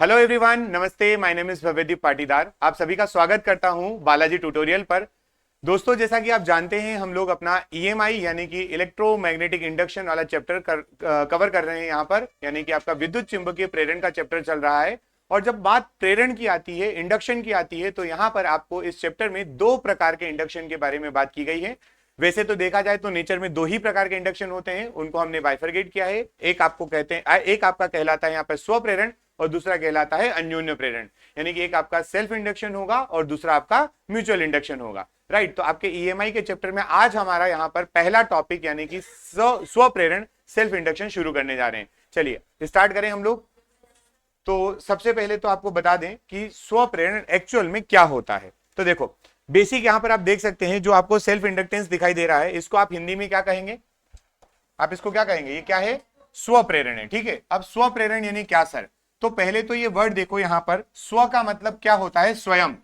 Hello everyone, नमस्ते। My name is Bhavyadeep Patidar. आप सभी का स्वागत करता हूं बालाजी ट्यूटोरियल पर। दोस्तों, जैसा कि आप जानते हैं, हम लोग अपना ईएमआई यानी कि इलेक्ट्रोमैग्नेटिक इंडक्शन वाला चैप्टर कवर कर रहे हैं यहाँ पर, यानी कि आपका विद्युत चुंबकीय प्रेरण का चैप्टर चल रहा है। और जब बात प्रेरण की आती है, इंडक्शन की आती है, तो यहाँ पर आपको इस चैप्टर में दो प्रकार के इंडक्शन के बारे में बात की गई है। वैसे तो देखा जाए तो नेचर में दो ही प्रकार के इंडक्शन होते हैं, उनको हमने बाइफरगेट किया है। एक आपको कहते हैं, एक आपका कहलाता है यहाँ पर स्वप्रेरण और दूसरा कहलाता है अन्योन्य प्रेरण। यानी कि एक आपका सेल्फ इंडक्शन होगा और दूसरा आपका म्यूचुअल इंडक्शन होगा। राइट। तो आपके ईएमआई के चैप्टर में आज हमारा यहाँ पर पहला टॉपिक यानी कि स्वप्रेरण सेल्फ इंडक्शन शुरू करने जा रहे हैं। चलिए स्टार्ट करें हम लोग। तो सबसे पहले तो आपको बता दें कि स्वप्रेरण एक्चुअल में क्या होता है। तो देखो, बेसिक यहां पर आप देख सकते हैं, जो आपको सेल्फ इंडक्टेंस दिखाई दे रहा है, इसको आप हिंदी में क्या कहेंगे? आप इसको क्या कहेंगे? ये क्या है? स्वप्रेरण है। ठीक है। अब स्वप्रेरण यानी क्या सर? तो पहले तो ये वर्ड देखो, यहां पर स्व का मतलब क्या होता है? स्वयं।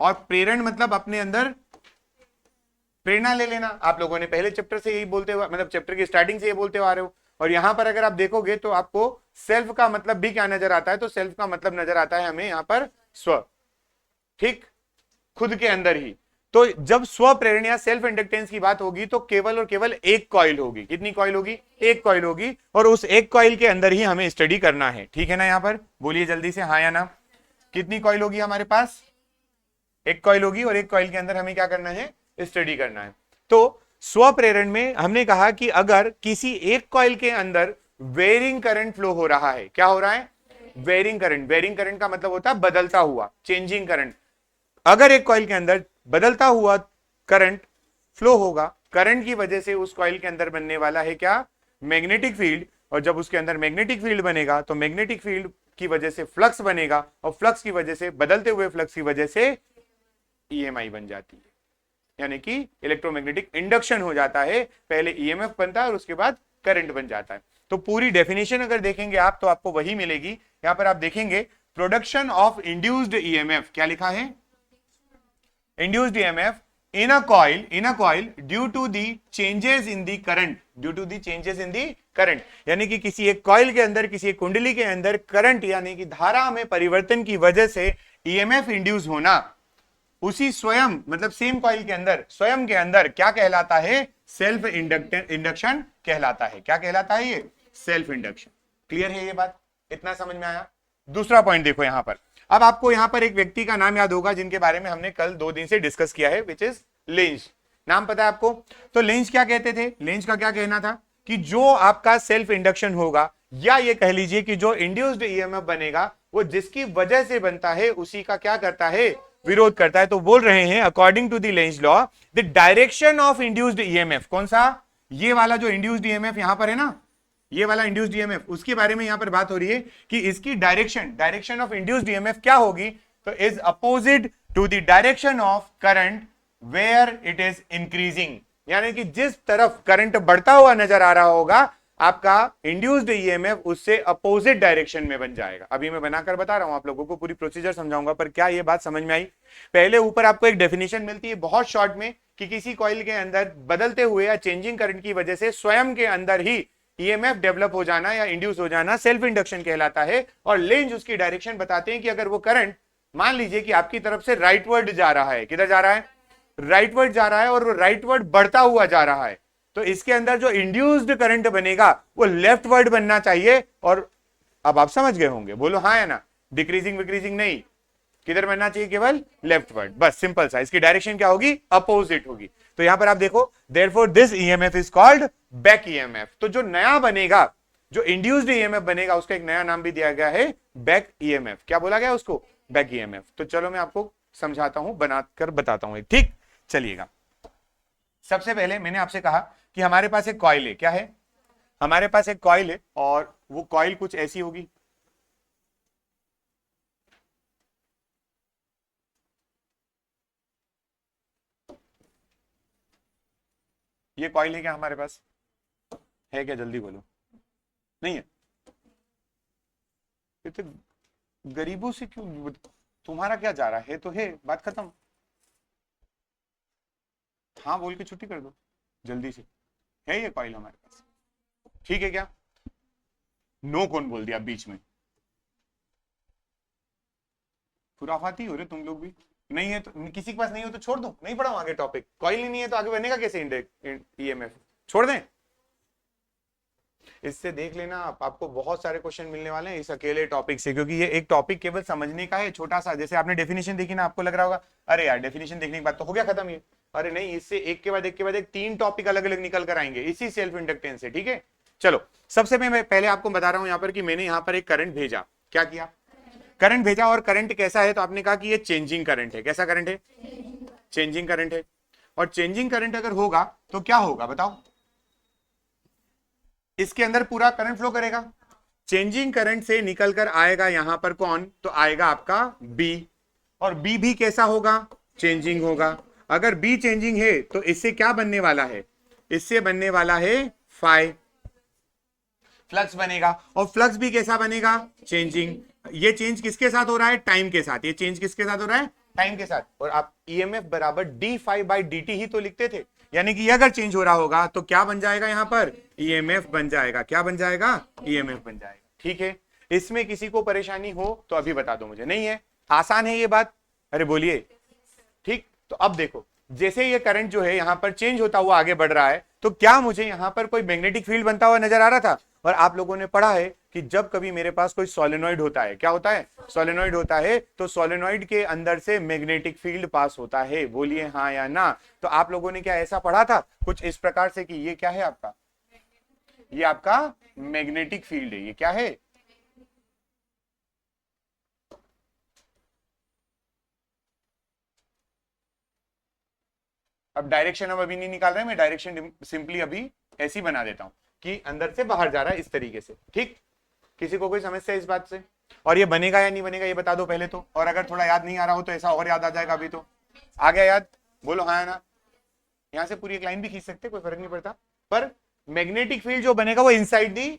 और प्रेरण मतलब अपने अंदर प्रेरणा ले लेना। आप लोगों ने पहले चैप्टर से यही बोलते हुए, मतलब चैप्टर की स्टार्टिंग से ये बोलते हुए आ रहे हो। और यहां पर अगर आप देखोगे तो आपको सेल्फ का मतलब भी क्या नजर आता है? तो सेल्फ का मतलब नजर आता है हमें यहां पर स्व। ठीक, खुद के अंदर ही। तो जब स्व प्रेरण या सेल्फ इंडक्टेंस की बात होगी तो केवल और केवल एक कॉइल होगी। कितनी कॉइल होगी? एक कॉइल होगी। और उस एक कॉइल के अंदर ही हमें स्टडी करना है। ठीक है ना? यहां पर बोलिए जल्दी से, हाँ या ना। कितनी कॉइल होगी हमारे पास? एक कॉइल होगी और एक कॉइल के अंदर हमें क्या करना है? स्टडी करना है। तो स्व प्रेरण में हमने कहा कि अगर किसी एक कॉइल के अंदर वेरिंग करंट फ्लो हो रहा है, क्या हो रहा है? Varying current. वेरिंग करंट का मतलब होता है बदलता हुआ, चेंजिंग करंट। अगर एक कॉइल के अंदर बदलता हुआ करंट फ्लो होगा, करंट की वजह से उस कॉइल के अंदर बनने वाला है क्या? Magnetic field. और जब उसके अंदर मैग्नेटिक फील्ड बनेगा तो मैग्नेटिक फील्ड की वजह से फ्लक्स बनेगा, और फ्लक्स की वजह से, बदलते हुए फ्लक्स की वजह से ईएमआई बन जाती है, यानी कि इलेक्ट्रोमैग्नेटिक इंडक्शन हो जाता है। पहले ईएमएफ बनता है और उसके बाद करंट बन जाता है। तो पूरी डेफिनेशन अगर देखेंगे आप तो आपको वही मिलेगी। यहां पर आप देखेंगे, प्रोडक्शन ऑफ इंड्यूस्ड ईएमएफ, क्या लिखा है? induced EMF in a coil due to the changes in the current, due to the changes in the current। यानी कि किसी एक कॉइल के अंदर, किसी एक कुंडली के अंदर करंट यानी कि धारा में परिवर्तन की वजह से ईएमएफ इंड्यूस होना, उसी स्वयं मतलब सेम कॉइल के अंदर, स्वयं के अंदर क्या कहलाता है? सेल्फ इंडक्शन कहलाता है। क्या कहलाता है ये? Self induction. क्लियर है ये बात? इतना समझ में आया? दूसरा पॉइंट देखो यहां पर। अब आपको यहां पर एक व्यक्ति का नाम याद होगा जिनके बारे में हमने कल 2 दिन से डिस्कस किया है, विच इज लेंज। नाम पता है आपको? तो लेंज क्या कहते थे? लेंज का क्या कहना था कि जो आपका सेल्फ इंडक्शन होगा, या ये कह लीजिए कि जो इंड्यूस्ड ईएमएफ बनेगा, वो जिसकी वजह से बनता है उसी का क्या करता है? विरोध करता है। तो बोल रहे हैं, according to the Lenz law, the direction of induced EMF, कौन सा? ये वाला जो इंड्यूस्ड ईएमएफ यहां पर है ना, ये वाला इंड्यूस्ड ईएमएफ, उसके बारे में यहां पर बात हो रही है कि इसकी डायरेक्शन ऑफ इंड्यूस्ड ईएमएफ क्या होगी? तो is opposite to the direction of current where it is increasing. यानी कि जिस तरफ करंट बढ़ता हुआ नजर आ रहा होगा, आपका इंड्यूस्ड ईएमएफ उससे अपोजिट डायरेक्शन में बन जाएगा। अभी मैं बनाकर बता रहा हूं आप लोगों को, पूरी प्रोसीजर समझाऊंगा, पर क्या ये बात समझ में आई? पहले ऊपर आपको एक डेफिनेशन मिलती है बहुत शॉर्ट में कि किसी कॉइल के अंदर बदलते हुए या चेंजिंग करंट की वजह से स्वयं के अंदर ही ईएमएफ डेवलप हो जाना या इंड्यूस हो जाना सेल्फ इंडक्शन कहलाता है। और लेंज उसकी डायरेक्शन बताते हैं कि अगर वो करंट, मान लीजिए कि आपकी तरफ से राइटवर्ड जा रहा है, किधर जा रहा है? राइटवर्ड जा रहा है, और वो राइटवर्ड बढ़ता हुआ जा रहा है, तो इसके अंदर जो इंड्यूस्ड करंट बनेगा वो लेफ्टवर्ड बनना चाहिए। और अब आप समझ गए होंगे, बोलो हाँ या ना। डिक्रीजिंग विक्रीजिंग नहीं, किधर बनना चाहिए? केवल लेफ्टवर्ड। बस सिंपल सा। इसकी डायरेक्शन क्या होगी? अपोजिट होगी। तो यहां पर आप देखो, therefore this EMF is called back EMF. तो जो नया बनेगा, जो इंड्यूस्ड ईएमएफ बनेगा, उसका एक नया नाम भी दिया गया है, बैक ईएमएफ। क्या बोला गया उसको? Back EMF. तो चलो मैं आपको समझाता हूं, बनाकर बताता हूं। ठीक, चलिएगा। सबसे पहले मैंने आपसे कहा कि हमारे पास एक कॉइल है। क्या है? हमारे पास एक कॉइल है, और वो कॉइल कुछ ऐसी होगी। ये कॉइल है क्या हमारे पास? है क्या? जल्दी बोलो। नहीं है? ये तो गरीबों से क्यों, तुम्हारा क्या जा रहा है? तो है, बात खत्म। हाँ बोल के छुट्टी कर दो जल्दी से। है ये कॉइल हमारे पास? ठीक है क्या? नो कौन बोल दिया बीच में? खुराफाती हो रहे तुम लोग भी। नहीं है तो किसी के पास नहीं हो तो छोड़ दो, नहीं पढ़ाओ आगे टॉपिक। कॉइल ही नहीं है तो आगे बनेगा कैसे ईएमएफ? छोड़ दें। इससे देख लेना आपको बहुत सारे क्वेश्चन मिलने वाले हैं इस अकेले टॉपिक से, क्योंकि ये एक टॉपिक केवल समझने का है छोटा सा। जैसे आपने डेफिनेशन देखी ना, आपको लग रहा होगा अरे यार डेफिनेशन देखने के बाद तो हो गया खत्म ये। अरे नहीं, इससे एक के बाद एक के बाद एक 3 टॉपिक अलग अलग निकल कर आएंगे इसी सेल्फ इंडक्टेंस से, ठीक है। चलो, सबसे मैं पहले आपको बता रहा हूं यहाँ पर कि मैंने यहाँ पर एक करंट भेजा। क्या किया? करंट भेजा। और करंट कैसा है? तो आपने कहा कि ये चेंजिंग करंट है। कैसा करंट है? चेंजिंग करंट है। और चेंजिंग करंट अगर होगा तो क्या होगा बताओ? इसके अंदर पूरा करंट फ्लो करेगा। चेंजिंग करंट से निकलकर आएगा यहां पर कौन? तो आएगा आपका बी। और बी भी कैसा होगा? चेंजिंग होगा। अगर बी चेंजिंग है तो इससे क्या बनने वाला है? इससे बनने वाला है फाई, फ्लक्स बनेगा। और फ्लक्स भी कैसा बनेगा? चेंजिंग। ये चेंज किसके साथ हो रहा है? टाइम के साथ। ये चेंज किसके साथ हो रहा है? टाइम के साथ। और आप ईएमएफ बराबर D phi by D T ही तो लिखते थे, यानी कि ये अगर चेंज हो रहा होगा तो क्या बन जाएगा यहां पर? ईएमएफ बन जाएगा। क्या बन जाएगा? ईएमएफ बन जाएगा। ठीक है, इसमें किसी को परेशानी हो तो अभी बता दो मुझे। नहीं है? आसान है ये बात? अरे बोलिए। ठीक, तो अब देखो, जैसे ये करंट जो है यहां पर चेंज होता हुआ आगे बढ़ रहा है, तो क्या मुझे यहां पर कोई मैग्नेटिक फील्ड बनता हुआ नजर आ रहा था? और आप लोगों ने पढ़ा है कि जब कभी मेरे पास कोई सोलेनॉइड होता है, क्या होता है? सोलेनॉइड होता है, तो सोलेनॉइड के अंदर से मैग्नेटिक फील्ड पास होता है। बोलिए हाँ या ना। तो आप लोगों ने क्या ऐसा पढ़ा था कुछ इस प्रकार से कि ये क्या है आपका? ये आपका मैग्नेटिक फील्ड है। ये क्या है? अब डायरेक्शन हम अभी नहीं निकाल रहे हैं, मैं डायरेक्शन सिंपली अभी ऐसी बना देता हूं कि अंदर से बाहर जा रहा है इस तरीके से। ठीक, किसी को कोई समस्या इस बात से? और ये बनेगा या नहीं बनेगा ये बता दो पहले तो। और अगर थोड़ा याद नहीं आ रहा हो तो ऐसा और याद आ जाएगा। अभी तो आ गया याद? बोलो हाँ या ना। यहां से पूरी एक लाइन भी खींच सकते, कोई फर्क नहीं पड़ता। पर मैग्नेटिक फील्ड जो बनेगा वो इनसाइड दी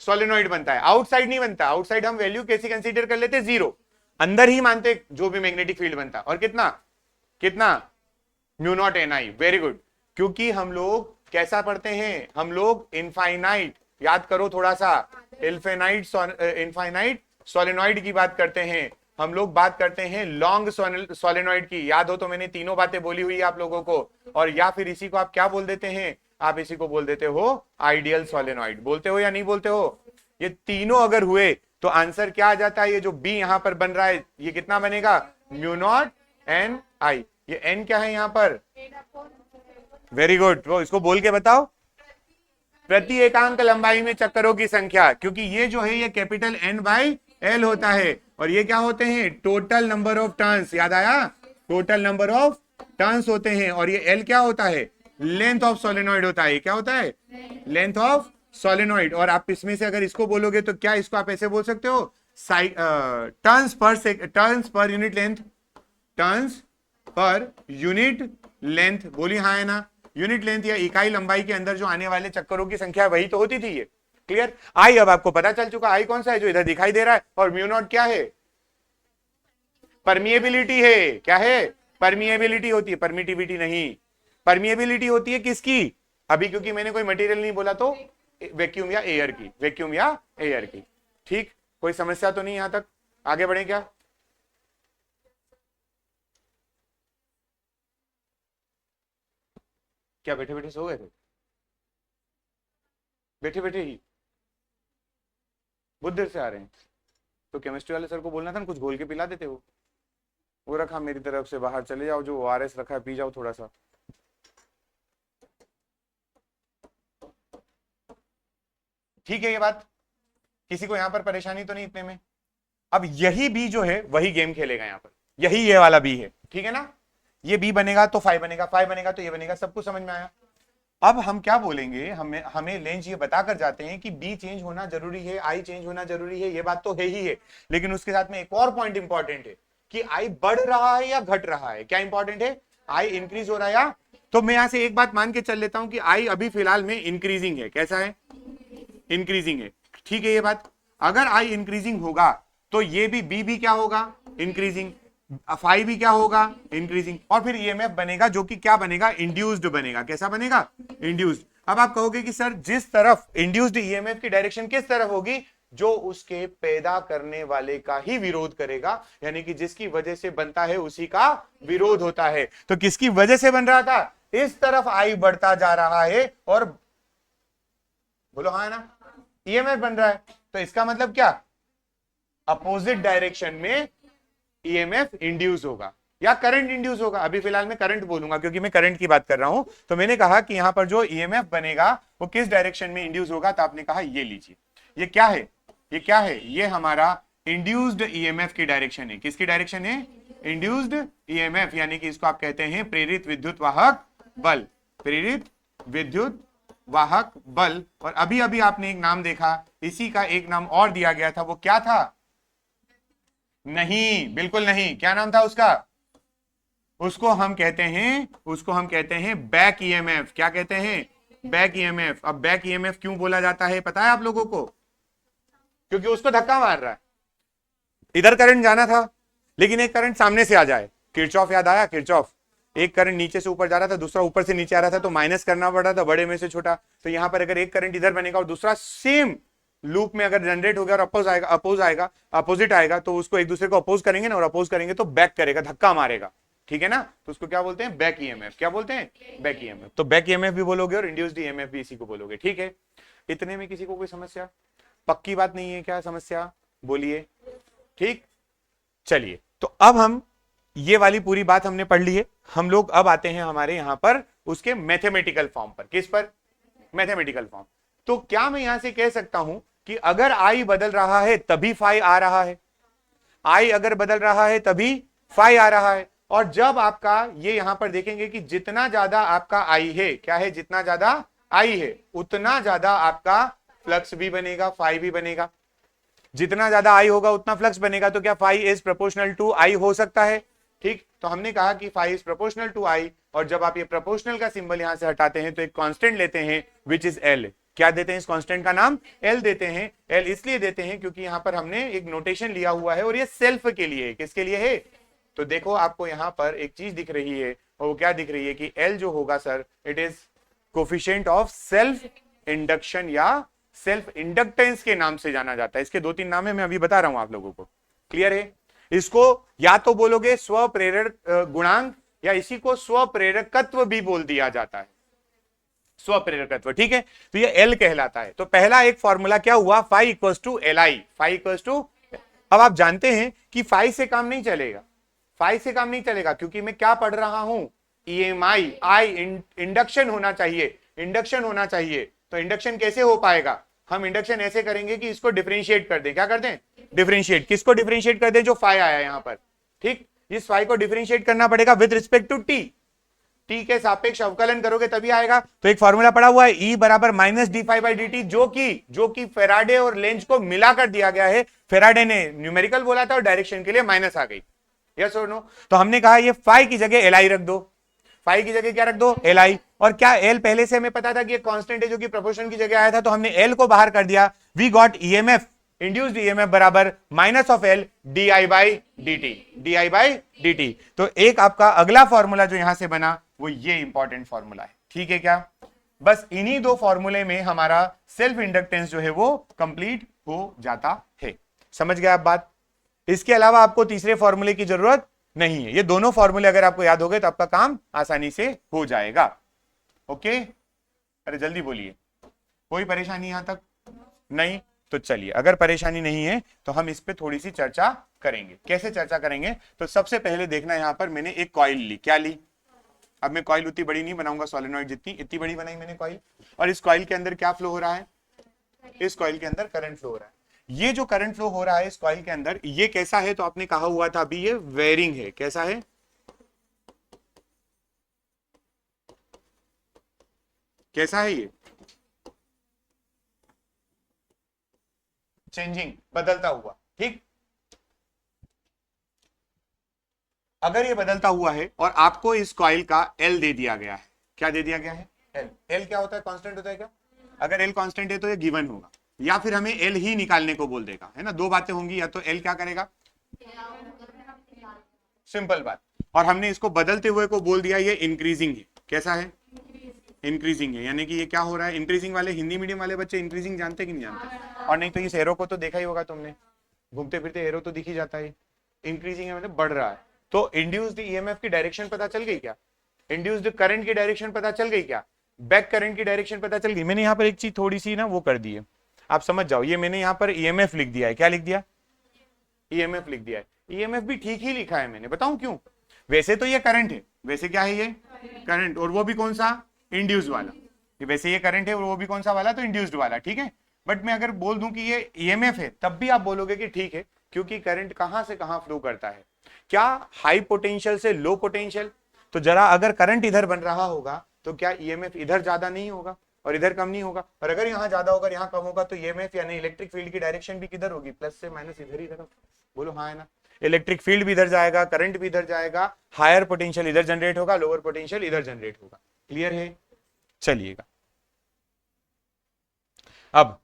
सोलेनॉइड बनता है, आउटसाइड नहीं बनता। आउटसाइड हम वैल्यू कैसी कंसीडर कर लेते? 0। अंदर ही मानते जो भी मैग्नेटिक फील्ड बनता। और कितना कितना? म्यू नॉट एन आई। Very good. क्योंकि हम लोग कैसा पढ़ते हैं? हम लोग इनफाइनाइट, याद करो थोड़ा सा, इनफाइनाइट सोलेनॉइड की बात करते हैं। हम लोग बात करते हैं लॉन्ग सोलेनॉइड की। याद हो तो मैंने तीनों बातें बोली हुई है आप लोगों को। और या फिर इसी को आप क्या बोल देते हैं? आप इसी को बोल देते हो आइडियल सोलेनॉइड। बोलते हो या नहीं बोलते हो? ये तीनों अगर हुए तो आंसर क्या आ जाता है? ये जो बी यहां पर बन रहा है ये कितना बनेगा? म्यू नॉट एन आई। ये एन क्या है यहां पर? Very good. वो इसको बोल के बताओ। प्रति एकांक लंबाई में चक्करों की संख्या। क्योंकि ये जो है ये कैपिटल एन बाई एल होता है। और ये क्या होते हैं? Total number of turns. याद आया? टोटल नंबर ऑफ टर्न्स होते हैं। और ये एल क्या होता है? लेंथ ऑफ सोलेनॉइड होता है। क्या होता है? Length of solenoid. और आप इसमें से अगर इसको बोलोगे तो क्या इसको आप ऐसे बोल सकते हो? Turns per unit length. Turns per unit length. बोली हाँ है ना? यूनिट लेंथ या इकाई लंबाई के अंदर जो आने वाले चक्करों की संख्या वही तो होती थी ये। क्लियर? आई अब आपको पता चल चुका आई कौन सा है जो इधर दिखाई दे रहा है। और म्यू नॉट क्या है? परमिएबिलिटी है। क्या है? परमिएबिलिटी होती है, परमिटिविटी नहीं। परमिएबिलिटी होती है किसकी? अभी क्योंकि मैंने कोई मटेरियल नहीं बोला तो वैक्यूम या एयर की। वैक्यूम या एयर की। ठीक, कोई समस्या तो नहीं यहां तक? आगे बढ़े क्या? क्या बैठे बैठे सो गए थे? बैठे बैठे ही बहुत देर से आ रहे हैं। तो केमिस्ट्री वाले सर को बोलना था ना कुछ घोल के पिला देते। वो रखा मेरी तरफ से, बाहर चले जाओ, जो ओआरएस रखा है पी जाओ थोड़ा सा। ठीक है, ये बात किसी को यहां पर परेशानी तो नहीं इतने में? अब यही बी जो है वही गेम खेलेगा यहां पर। यही ये वाला बी है, ठीक है ना? ये बी बनेगा तो फाइव बनेगा, फाइव बनेगा तो ये बनेगा। सब कुछ समझ में आया? अब हम क्या बोलेंगे? हमें लेंज ये बता कर जाते हैं कि बी चेंज होना जरूरी है, आई चेंज होना जरूरी है। ये बात तो है ही है, लेकिन उसके साथ में एक और पॉइंट इंपॉर्टेंट है कि आई बढ़ रहा है या घट रहा है। क्या इंपॉर्टेंट है? आई इंक्रीज हो रहा है या? तो मैं यहां से एक बात मान के चल लेता हूं कि आई अभी फिलहाल में इंक्रीजिंग है। कैसा है? इंक्रीजिंग है। ठीक है ये बात। अगर आई इंक्रीजिंग होगा तो ये भी बी भी क्या होगा? इंक्रीजिंग। फाई भी क्या होगा? इंक्रीजिंग। और फिर ईएमएफ बनेगा जो कि क्या बनेगा? इंड्यूस्ड बनेगा। कैसा बनेगा? इंड्यूस्ड। अब आप कहोगे कि सर जिस तरफ इंड्यूस्ड ईएमएफ की डायरेक्शन किस तरफ होगी? जो उसके पैदा करने वाले का ही विरोध करेगा, यानी कि जिसकी वजह से बनता है उसी का विरोध होता है। तो किसकी वजह से बन रहा था? इस तरफ आई बढ़ता जा रहा है और बोलो हाँ ना, ईएमएफ बन रहा है। तो इसका मतलब क्या? अपोजिट डायरेक्शन में ईएमएफ इंड्यूस होगा या करंट इंड्यूस होगा। अभी फिलहाल मैं करंट बोलूंगा क्योंकि मैं करंट की बात कर रहा हूं। तो मैंने कहा कि यहां पर जो ईएमएफ बनेगा वो किस डायरेक्शन में इंड्यूस होगा, तो आपने कहा ये लीजिए, ये क्या है? ये क्या है? ये हमारा इंड्यूस्ड ईएमएफ की डायरेक्शन है। किसकी डायरेक्शन है? इंड्यूस्ड ईएमएफ, यानी कि इसको आप कहते हैं प्रेरित विद्युत वाहक बल। प्रेरित विद्युत वाहक बल। और अभी अभी आपने एक नाम देखा, इसी का एक नाम और दिया गया था, वो क्या था? नहीं, बिल्कुल नहीं। क्या नाम था उसका? उसको हम कहते हैं बैक ईएमएफ। क्या कहते हैं? Back EMF. अब बैक ईएमएफ क्यों बोला जाता है पता है आप लोगों को? क्योंकि उसको धक्का मार रहा है। इधर करंट जाना था लेकिन एक करंट सामने से आ जाए। किरचॉफ याद आया? किरचॉफ। एक करंट नीचे से ऊपर जा रहा था, दूसरा ऊपर से नीचे आ रहा था, तो माइनस करना पड़ रहा था बड़े में से छोटा। तो यहां पर अगर एक करंट इधर बनेगा और दूसरा सेम लूप में अगर जनरेट हो गया और अपोजिट आएगा, तो उसको एक दूसरे को अपोज करेंगे ना, और अपोज करेंगे तो बैक करेगा, धक्का मारेगा। ठीक है ना? तो उसको क्या बोलते हैं? Back EMF. क्या बोलते हैं? Back EMF. तो बैक ईएमएफ भी बोलोगे और इंड्यूस्ड ईएमएफ भी इसी को बोलोगे। ठीक है, इतने में किसी को कोई समस्या? पक्की बात नहीं है क्या समस्या? बोलिए। ठीक, चलिए। तो अब हम ये वाली पूरी बात हमने पढ़ ली है। हम लोग अब आते हैं हमारे यहां पर उसके मैथमेटिकल फॉर्म पर। किस पर? Mathematical form. तो क्या मैं यहां से कह सकता हूं कि अगर आई बदल रहा है तभी फाई आ रहा है? आई अगर बदल रहा है तभी फाई आ रहा है। और जब आपका ये यहां पर देखेंगे कि जितना ज्यादा आपका आई है, क्या है? जितना ज्यादा आई है उतना ज्यादा आपका फ्लक्स भी बनेगा, फाई भी बनेगा। जितना ज्यादा आई होगा उतना फ्लक्स बनेगा। तो क्या फाई इज प्रोपोर्शनल टू आई हो सकता है? ठीक, तो हमने कहा कि फाई इज प्रोपोर्शनल टू आई। और जब आप ये प्रोपोर्शनल का सिंबल यहां से हटाते हैं तो एक कांस्टेंट लेते हैं विच इज एल। क्या देते हैं? इस कांस्टेंट का नाम एल देते हैं। एल इसलिए देते हैं क्योंकि यहां पर हमने एक नोटेशन लिया हुआ है और ये सेल्फ के लिए है। किसके लिए है? तो देखो आपको यहां पर एक चीज दिख रही है, और वो क्या दिख रही है कि एल जो होगा sir, it is coefficient of self induction या सेल्फ इंडक्टेंस के नाम से जाना जाता है। इसके दो तीन नाम है, मैं अभी बता रहा हूं आप लोगों को। क्लियर है? इसको या तो बोलोगे स्व प्रेरक गुणांक, या इसी को स्व प्रेरकत्व भी बोल दिया जाता है। स्व प्रेरकत्व। ठीक है, तो ये एल कहलाता है। तो पहला एक फॉर्मूला क्या हुआ? Phi equal to L I. Phi equal to, अब आप जानते हैं कि फाई से काम नहीं चलेगा। फाई से काम नहीं चलेगा क्योंकि मैं क्या पढ़ रहा हूं? ईएमआई। आई इंडक्शन होना चाहिए, इंडक्शन होना चाहिए। तो इंडक्शन कैसे हो पाएगा? हम इंडक्शन ऐसे करेंगे कि इसको डिफरेंशिएट कर दें। क्या कर दें? डिफरेंशिएट। किसको डिफरेंशिएट कर दें? जो फाई आया यहां पर। ठीक, इस फाई को डिफरेंशिएट करना पड़ेगा with respect to T. T के सापेक्ष अवकलन करोगे तभी आएगा। तो एक फॉर्मूला पड़ा हुआ है, ई बराबर minus D phi by D T, जो कि फेराडे और लेंज को मिलाकर दिया गया है। फेराडे ने न्यूमेरिकल बोला था और डायरेक्शन के लिए माइनस आ गई। यस और नो? तो हमने कहा ये फाई की जगह एल आई रख दो। फाई की जगह क्या रख दो? L I. और क्या एल पहले से हमें पता था कि ये कांस्टेंट है जो कि प्रोपोर्शन की जगह आया था, तो हमने एल को बाहर कर दिया। We got EMF, induced EMF बराबर minus of L D I by D T. D I by D T. तो एक आपका अगला फॉर्मूला जो यहां से बना वो ये इंपॉर्टेंट फॉर्मूला है। ठीक है क्या? बस इन्हीं दो फॉर्मूले में हमारा सेल्फ इंडक्टेंस जो है वो कंप्लीट हो जाता है। समझ गए आप बात? इसके अलावा आपको तीसरे फॉर्मूले की जरूरत नहीं है। ये दोनों फॉर्मूले अगर आपको याद हो गए तो आपका काम आसानी से हो जाएगा। ओके, अरे जल्दी बोलिए। कोई परेशानी यहां तक नहीं? तो चलिए, अगर परेशानी नहीं है तो हम इस पे थोड़ी सी चर्चा करेंगे। कैसे चर्चा करेंगे? तो सबसे पहले देखना, यहां पर मैंने एक कॉइल ली। क्या ली? अब मैं कॉइल उतनी बड़ी नहीं बनाऊंगा सोलेनॉइड जितनी, इतनी बड़ी बनाई मैंने कॉइल। और इस कॉइल के अंदर क्या फ्लो हो रहा है? इस कॉइल के अंदर करंट फ्लो हो रहा है। ये जो करंट फ्लो हो रहा है इस कॉइल के अंदर, ये कैसा है? तो आपने कहा हुआ था अभी, ये वेरिंग है। कैसा है? कैसा है ये? चेंजिंग, बदलता हुआ। ठीक, अगर ये बदलता हुआ है और आपको इस कॉइल का एल दे दिया गया है, क्या दे दिया गया है? एल। एल क्या होता है? कांस्टेंट होता है क्या? अगर एल कांस्टेंट है तो ये गिवन होगा, या फिर हमें एल ही निकालने को बोल देगा, है ना? दो बातें होंगी, या तो एल क्या करेगा, सिंपल बात, और हमने इसको बदलते हुए को बोल दिया ये इंक्रीजिंग है। कैसा है? इंक्रीजिंग है, यानी कि ये क्या हो रहा है, इंक्रीजिंग वाले हिंदी मीडियम वाले बच्चे इंक्रीजिंग जानते कि नहीं जानते? और नहीं तो इस एरो को तो देखा ही होगा तुमने, घूमते फिरते एरो तो दिख ही जाता है, इंक्रीजिंग है मतलब बढ़ रहा है। तो इंड्यूस्ड ईएमएफ की डायरेक्शन पता चल गई क्या? इंड्यूस्ड करंट की डायरेक्शन पता चल गई क्या? बैक करंट की डायरेक्शन पता चल गई? मैंने यहाँ पर एक चीज थोड़ी सी ना वो कर दी है, आप समझ जाओ, ये मैंने यहाँ पर ईएमएफ लिख दिया है, क्या लिख दिया? ईएमएफ लिख दिया है। ईएमएफ भी ठीक ही लिखा है मैंने, बताऊं क्यों? वैसे तो ये करंट है, वैसे क्या है ये करंट, और वो भी कौन सा, इंड्यूस्ड वाला। वैसे ये करंट है और वो भी कौन सा वाला, तो इंड्यूस्ड वाला, ठीक है। बट मैं अगर बोल दूं कि ये ईएमएफ है, तब भी आप बोलोगे कि ठीक है, क्योंकि करंट कहां से कहां फ्लो करता है, क्या हाई पोटेंशियल से लो पोटेंशियल। तो जरा अगर करंट इधर बन रहा होगा तो क्या ईएमएफ इधर ज्यादा नहीं होगा और इधर कम नहीं होगा? और अगर यहाँ ज्यादा होगा यहाँ कम होगा, तो ईएमएफ यानी इलेक्ट्रिक फील्ड की डायरेक्शन भी किधर होगी, प्लस से माइनस इधर ही तरफ। बोलो हाँ है ना? इलेक्ट्रिक फील्ड भी इधर जाएगा, करंट भी इधर जाएगा, हायर पोटेंशियल इधर जनरेट होगा, लोअर पोटेंशियल इधर जनरेट होगा। क्लियर है? चलिएगा, अब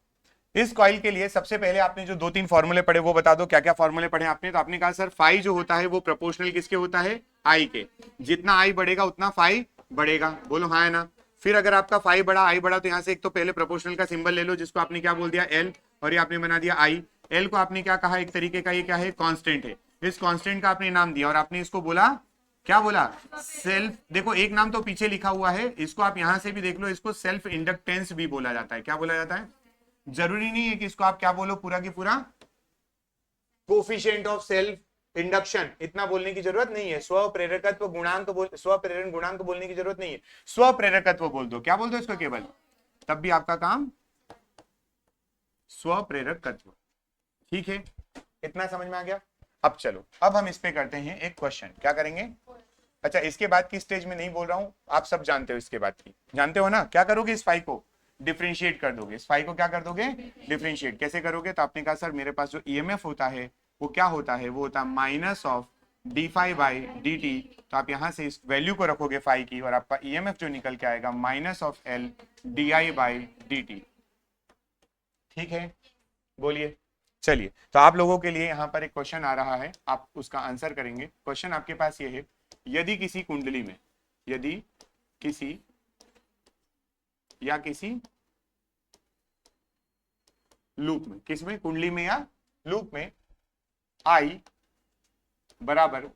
इस कॉइल के लिए सबसे पहले आपने जो दो तीन फॉर्मूले पढ़े वो बता दो, क्या क्या फॉर्मूले पढ़े आपने? तो आपने कहा सर फाई जो होता है वो प्रोपोर्शनल किसके होता है, आई के, जितना आई बढ़ेगा उतना फाई बढ़ेगा। बोलो हाँ है ना? फिर अगर आपका फाई बढ़ा आई बढ़ा, तो यहां से एक तो पहले प्रोपोर्शनल का सिंबल ले लो, जिसको आपने क्या बोल दिया, एल, और ये आपने बना दिया आई। एल को आपने क्या कहा, एक तरीके का ये क्या है, कांस्टेंट है। इस कांस्टेंट का आपने नाम दिया और आपने इसको बोला, क्या बोला, सेल्फ। देखो एक नाम तो पीछे लिखा हुआ है, इसको आप यहां से भी देख लो, इसको सेल्फ इंडक्टेंस भी बोला जाता है। क्या बोला जाता है? जरूरी नहीं है कि इसको आप क्या बोलो पूरा की पूरा कोफिशिएंट ऑफ सेल्फ इंडक्शन, इतना बोलने की जरूरत नहीं है। स्व प्रेरकत्व गुणांक बोल, स्व प्रेरण गुणांक बोलने की जरूरत नहीं है, स्व प्रेरकत्व बोल दो। क्या बोल दो इसको केवल, तब भी आपका काम स्व प्रेरकत्व। ठीक है, इतना समझ में आ गया? अब चलो, अब हम इस पे करते हैं एक क्वेश्चन। क्या करेंगे? अच्छा, इसके बाद की स्टेज में नहीं बोल रहा हूं, आप सब जानते हो इसके बाद की, जानते हो ना? क्या करोगे, इस फाई को डिफ्रेंशिएट कर दोगे। इस फाई को क्या कर दोगे, डिफ्रेंशिएट। कैसे करोगे? तो आपने कहा सर मेरे पास जो ईएमएफ होता है वो क्या होता है, वो होता है minus of D phi by D T. तो आप यहां से इस वैल्यू को रखोगे फाई की, और आपका ईएमएफ जो निकल के आएगा minus of L D I by D T. ठीक है, बोलिए। चलिए, तो आप लोगों के लिए यहां पर एक क्वेश्चन आ रहा है, आप उसका आंसर करेंगे। क्वेश्चन आपके पास ये है, यदि किसी कुंडली में, यदि किसी या किसी लूप में, किसमें, कुंडली में या लूप में, आई बराबर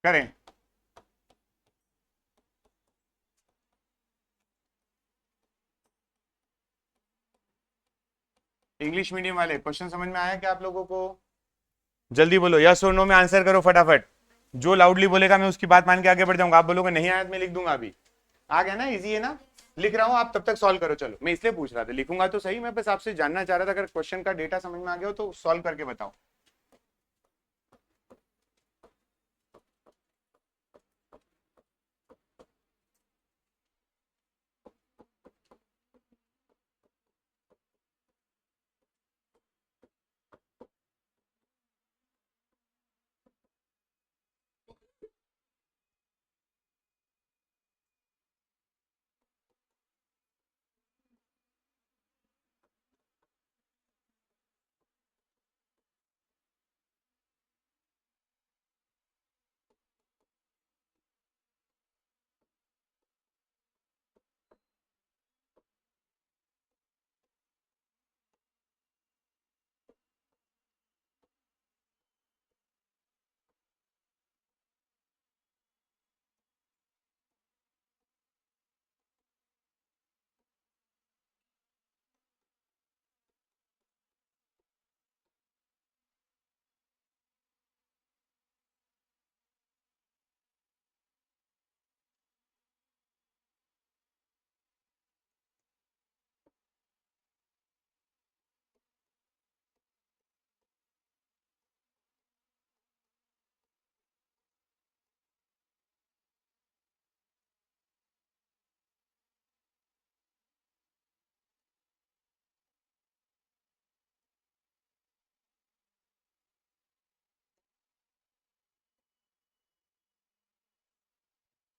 करें। इंग्लिश मीडियम वाले क्वेश्चन समझ में आया क्या आप लोगों को? जल्दी बोलो, यस और नो में आंसर करो फटाफट। जो लाउडली बोलेगा मैं उसकी बात मान के आगे बढ़ जाऊंगा। आप बोलोगे नहीं आया तो मैं लिख दूंगा अभी। आ गया ना, इजी है ना? लिख रहा हूं, आप तब तक सॉल्व करो। चलो, मैं इसलिए पूछ रहा था, लिखूंगा तो सही, मैं बस आपसे जानना चाह रहा था, अगर क्वेश्चन का डेटा समझ में आ गया हो तो सॉल्व करके बताओ।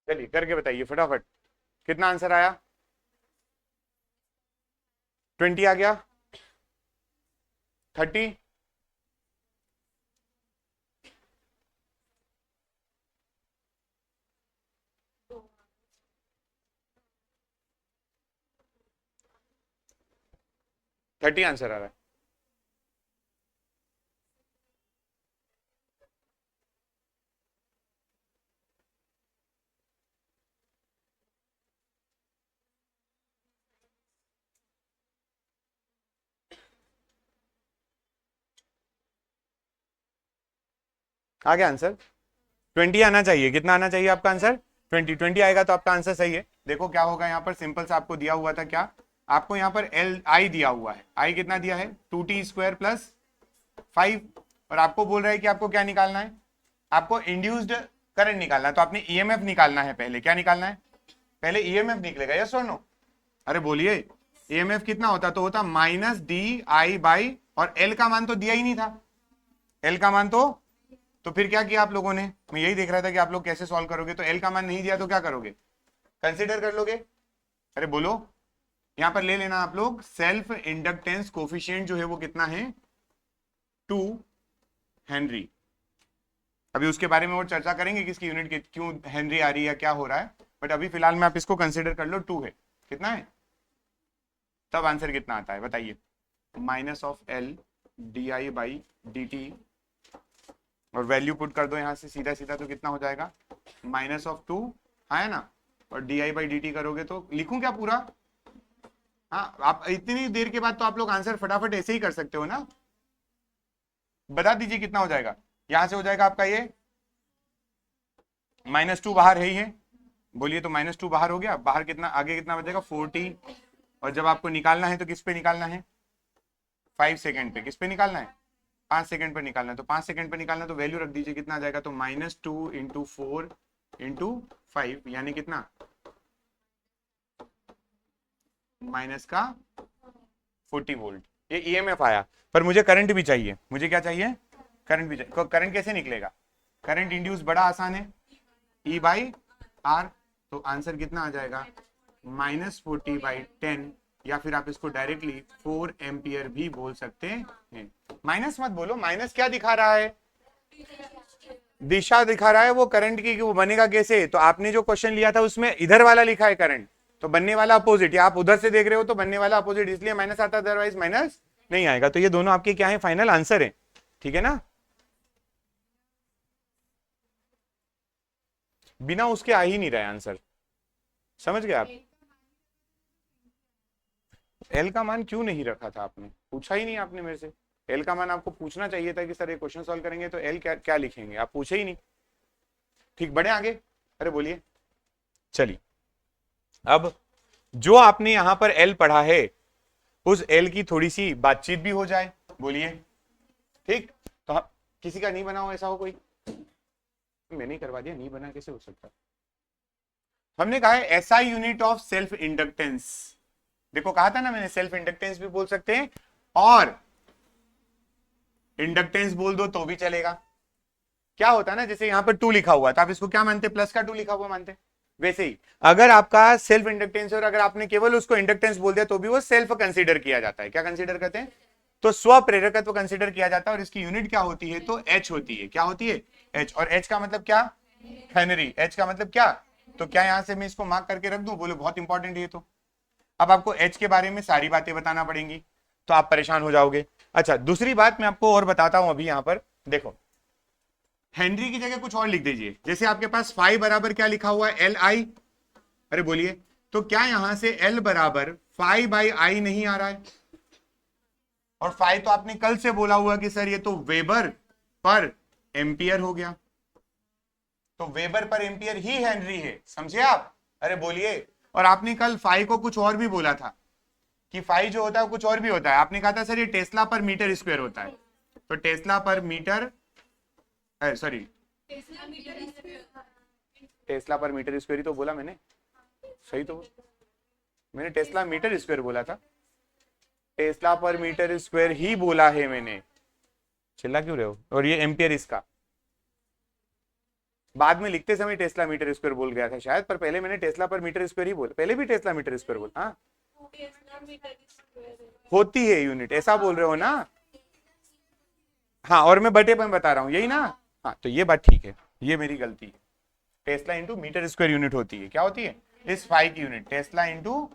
चलिए करके बताइए फटाफट, कितना आंसर आया? 20 आ गया? 30? 30 आंसर आ रहा है। आ गया आंसर? 20 आना चाहिए। कितना आना चाहिए आपका आंसर? 20 आएगा तो आपका आंसर सही है। देखो क्या होगा यहाँ पर, सिंपल से आपको दिया हुआ था क्या, आपको यहाँ पर एल आई दिया हुआ है। आई कितना दिया है? 2t² प्लस 5, और आपको बोल रहा है कि आपको क्या निकालना है, आपको इंड्यूस्ड करंट निकालना है। तो आपने ईएमएफ निकालना है पहले। क्या निकालना है? पहले ईएमएफ निकलेगा, यस और नो? अरे बोलिए, ईएमएफ कितना होता? तो होता -di/, और एल का मान तो दिया ही नहीं था। एल का मान तो फिर क्या किया आप लोगों ने? मैं यही देख रहा था कि आप लोग कैसे सॉल्व करोगे। तो एल का मान नहीं दिया तो क्या करोगे? कंसीडर कर लोगे? अरे बोलो, यहां पर ले लेना आप लोग, सेल्फ इंडक्टेंस कोफिशिएंट जो है वो कितना है? 2 हेनरी। अभी उसके बारे में और चर्चा करेंगे कि इसकी यूनिट क्यों हेनरी आ रही है, क्या हो रहा है, बट अभी फिलहाल में आप इसको कंसीडर कर लो, 2 है। कितना है? तब आंसर कितना आता है बताइए? -L/di/dt, और वैल्यू पुट कर दो यहां से सीधा सीधा, तो कितना हो जाएगा? -2, है ना, और di/dt करोगे तो लिखूं क्या पूरा? हाँ, आप इतनी देर के बाद तो आप लोग आंसर फटाफट ऐसे ही कर सकते हो ना। बता दीजिए कितना हो जाएगा। यहां से हो जाएगा आपका ये -2 बाहर है ही है, बोलिए। तो -2 बाहर हो गया, बाहर कितना, आगे कितना बचेगा? 40। और जब आपको निकालना है तो किस पे निकालना है? 5 सेकेंड पे। किस पे निकालना है? 5 सेकेंड पर निकालना है। तो 5 सेकेंड पर निकालना, तो वैल्यू रख दीजिए, कितना आ जाएगा? तो -2 × 4 × 5, यानी कितना? माइनस का 40 वोल्ट। ये ईएमएफ आया, पर मुझे करंट भी चाहिए। मुझे क्या चाहिए? करंट भी चाहिए। करंट कैसे निकलेगा? करंट इंड्यूस बड़ा आसान है, E/R। तो आंसर कितना आ जाएगा? -40/10, या फिर आप इसको डायरेक्टली 4 एम्पियर भी बोल सकते हैं। माइनस मत बोलो, माइनस क्या दिखा रहा है? दिशा दिखा रहा है वो करंट की, कि वो बनेगा कैसे। तो आपने जो क्वेश्चन लिया था उसमें इधर वाला लिखा है करंट, तो बनने वाला अपोजिट, या आप उधर से देख रहे हो तो बनने वाला अपोजिट, इसलिए माइनस आता, अदरवाइज माइनस नहीं आएगा। तो ये दोनों आपके क्या है? फाइनल आंसर है, ठीक है ना। बिना उसके आ ही नहीं रहा आंसर, समझ गए आप? एल का मान क्यों नहीं रखा था आपने? पूछा ही नहीं आपने मेरे से। एल का मान आपको पूछना चाहिए था कि सर ये क्वेश्चन सॉल्व करेंगे तो एल क्या क्या लिखेंगे, आप पूछे ही नहीं। ठीक, बढ़े आगे। अरे बोलिए। चलिए, अब जो आपने यहां पर एल पढ़ा है, उस एल की थोड़ी सी बातचीत भी हो जाए, बोलिए। ठीक, तो किसी का नहीं बना हो, ऐसा हो कोई? मैंने ही करवा दिया, नहीं बना कैसे हो सकता? हमने कहा है SI unit of self inductance. देखो कहा था ना मैंने, सेल्फ इंडक्टेंस भी बोल सकते हैं और इंडक्टेंस बोल दो तो भी चलेगा। क्या होता है ना, जैसे यहां पर 2 लिखा हुआ था, आप इसको क्या मानते? प्लस का 2 लिखा हुआ मानते। वैसे ही अगर आपका सेल्फ इंडक्टेंस और अगर आपने केवल उसको इंडक्टेंस बोल दिया तो भी वो सेल्फ कंसीडर किया जाता है। क्या कंसीडर करते हैं? तो स्व प्रेरकत्व कंसीडर किया जाता है। और इसकी यूनिट क्या होती है? तो एच होती है। क्या होती है? एच। और एच का मतलब क्या? हेनरी। एच का मतलब क्या? तो क्या यहां से मैं इसको मार्क करके रख दूं? बोलो, बहुत इंपॉर्टेंट है तो। अब आपको एच के बारे में सारी बातें बताना पड़ेंगी, तो आप परेशान हो जाओगे। अच्छा, दूसरी बात मैं आपको और बताता हूं। अभी यहां पर देखो, हेनरी की जगह कुछ और लिख दीजिए। जैसे आपके पास फाइव बराबर क्या लिखा हुआ है? L I. अरे बोलिए, तो क्या यहां से एल बराबर 5/I नहीं आ रहा है? और 5 तो आपने कल से बोला हुआ कि सर ये तो वेबर पर एम्पियर हो गया, तो वेबर पर एम्पियर ही हेनरी है, समझे आप? अरे बोलिए। और आपने कल 5 को कुछ और भी बोला था, कि 5 जो होता है कुछ और भी होता है। आपने कहा था सर ये टेस्ला पर मीटर स्क्वायर होता है। तो टेस्ला पर मीटर, सॉरी, टेस्ला पर मीटर स्क्वायर ही तो बोला मैंने, सही तो मैंने टेस्ला मीटर स्क्वायर बोला था। टेस्ला पर मीटर स्क्वायर ही बोला है मैंने, चिल्ला क्यों रहे हो? और ये एम्पियर इसका, बाद में लिखते समय टेस्ला मीटर स्क्वायर बोल गया था शायद, पर पहले मैंने टेस्ला पर मीटर स्क्वायर ही बोला, पहले भी टेस्ला मीटर स्क्वायर बोला। हाँ होती है यूनिट, ऐसा बोल रहे हो ना। हाँ और मैं बटे में बता रहा हूँ, यही ना। हाँ तो ये बात ठीक है, ये मेरी गलती है। Tesla into metre square unit होती है, क्या होती है? इस फाई की unit tesla into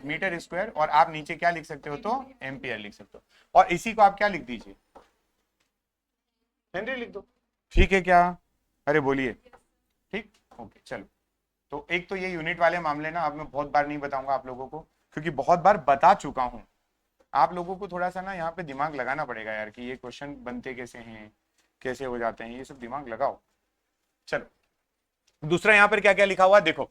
metre square, और आप नीचे क्या लिख सकते हो तो एम्पियर लिख सकते हो, और इसी को आप क्या लिख दीजिए, हेनरी लिख दो। ठीक है क्या? अरे बोलिए। ठीक, ओके चलो। तो एक तो ये यूनिट वाले मामले ना अब मैं बहुत बार नहीं बताऊंगा आप लोगों को, क्योंकि बहुत बार बता चुका हूं। आप लोगों को थोड़ा सा ना यहाँ पे दिमाग लगाना पड़ेगा यार, कि ये क्वेश्चन बनते कैसे हैं, कैसे हो जाते हैं, ये सब दिमाग लगाओ। चलो दूसरा यहाँ पर क्या क्या लिखा हुआ देखो।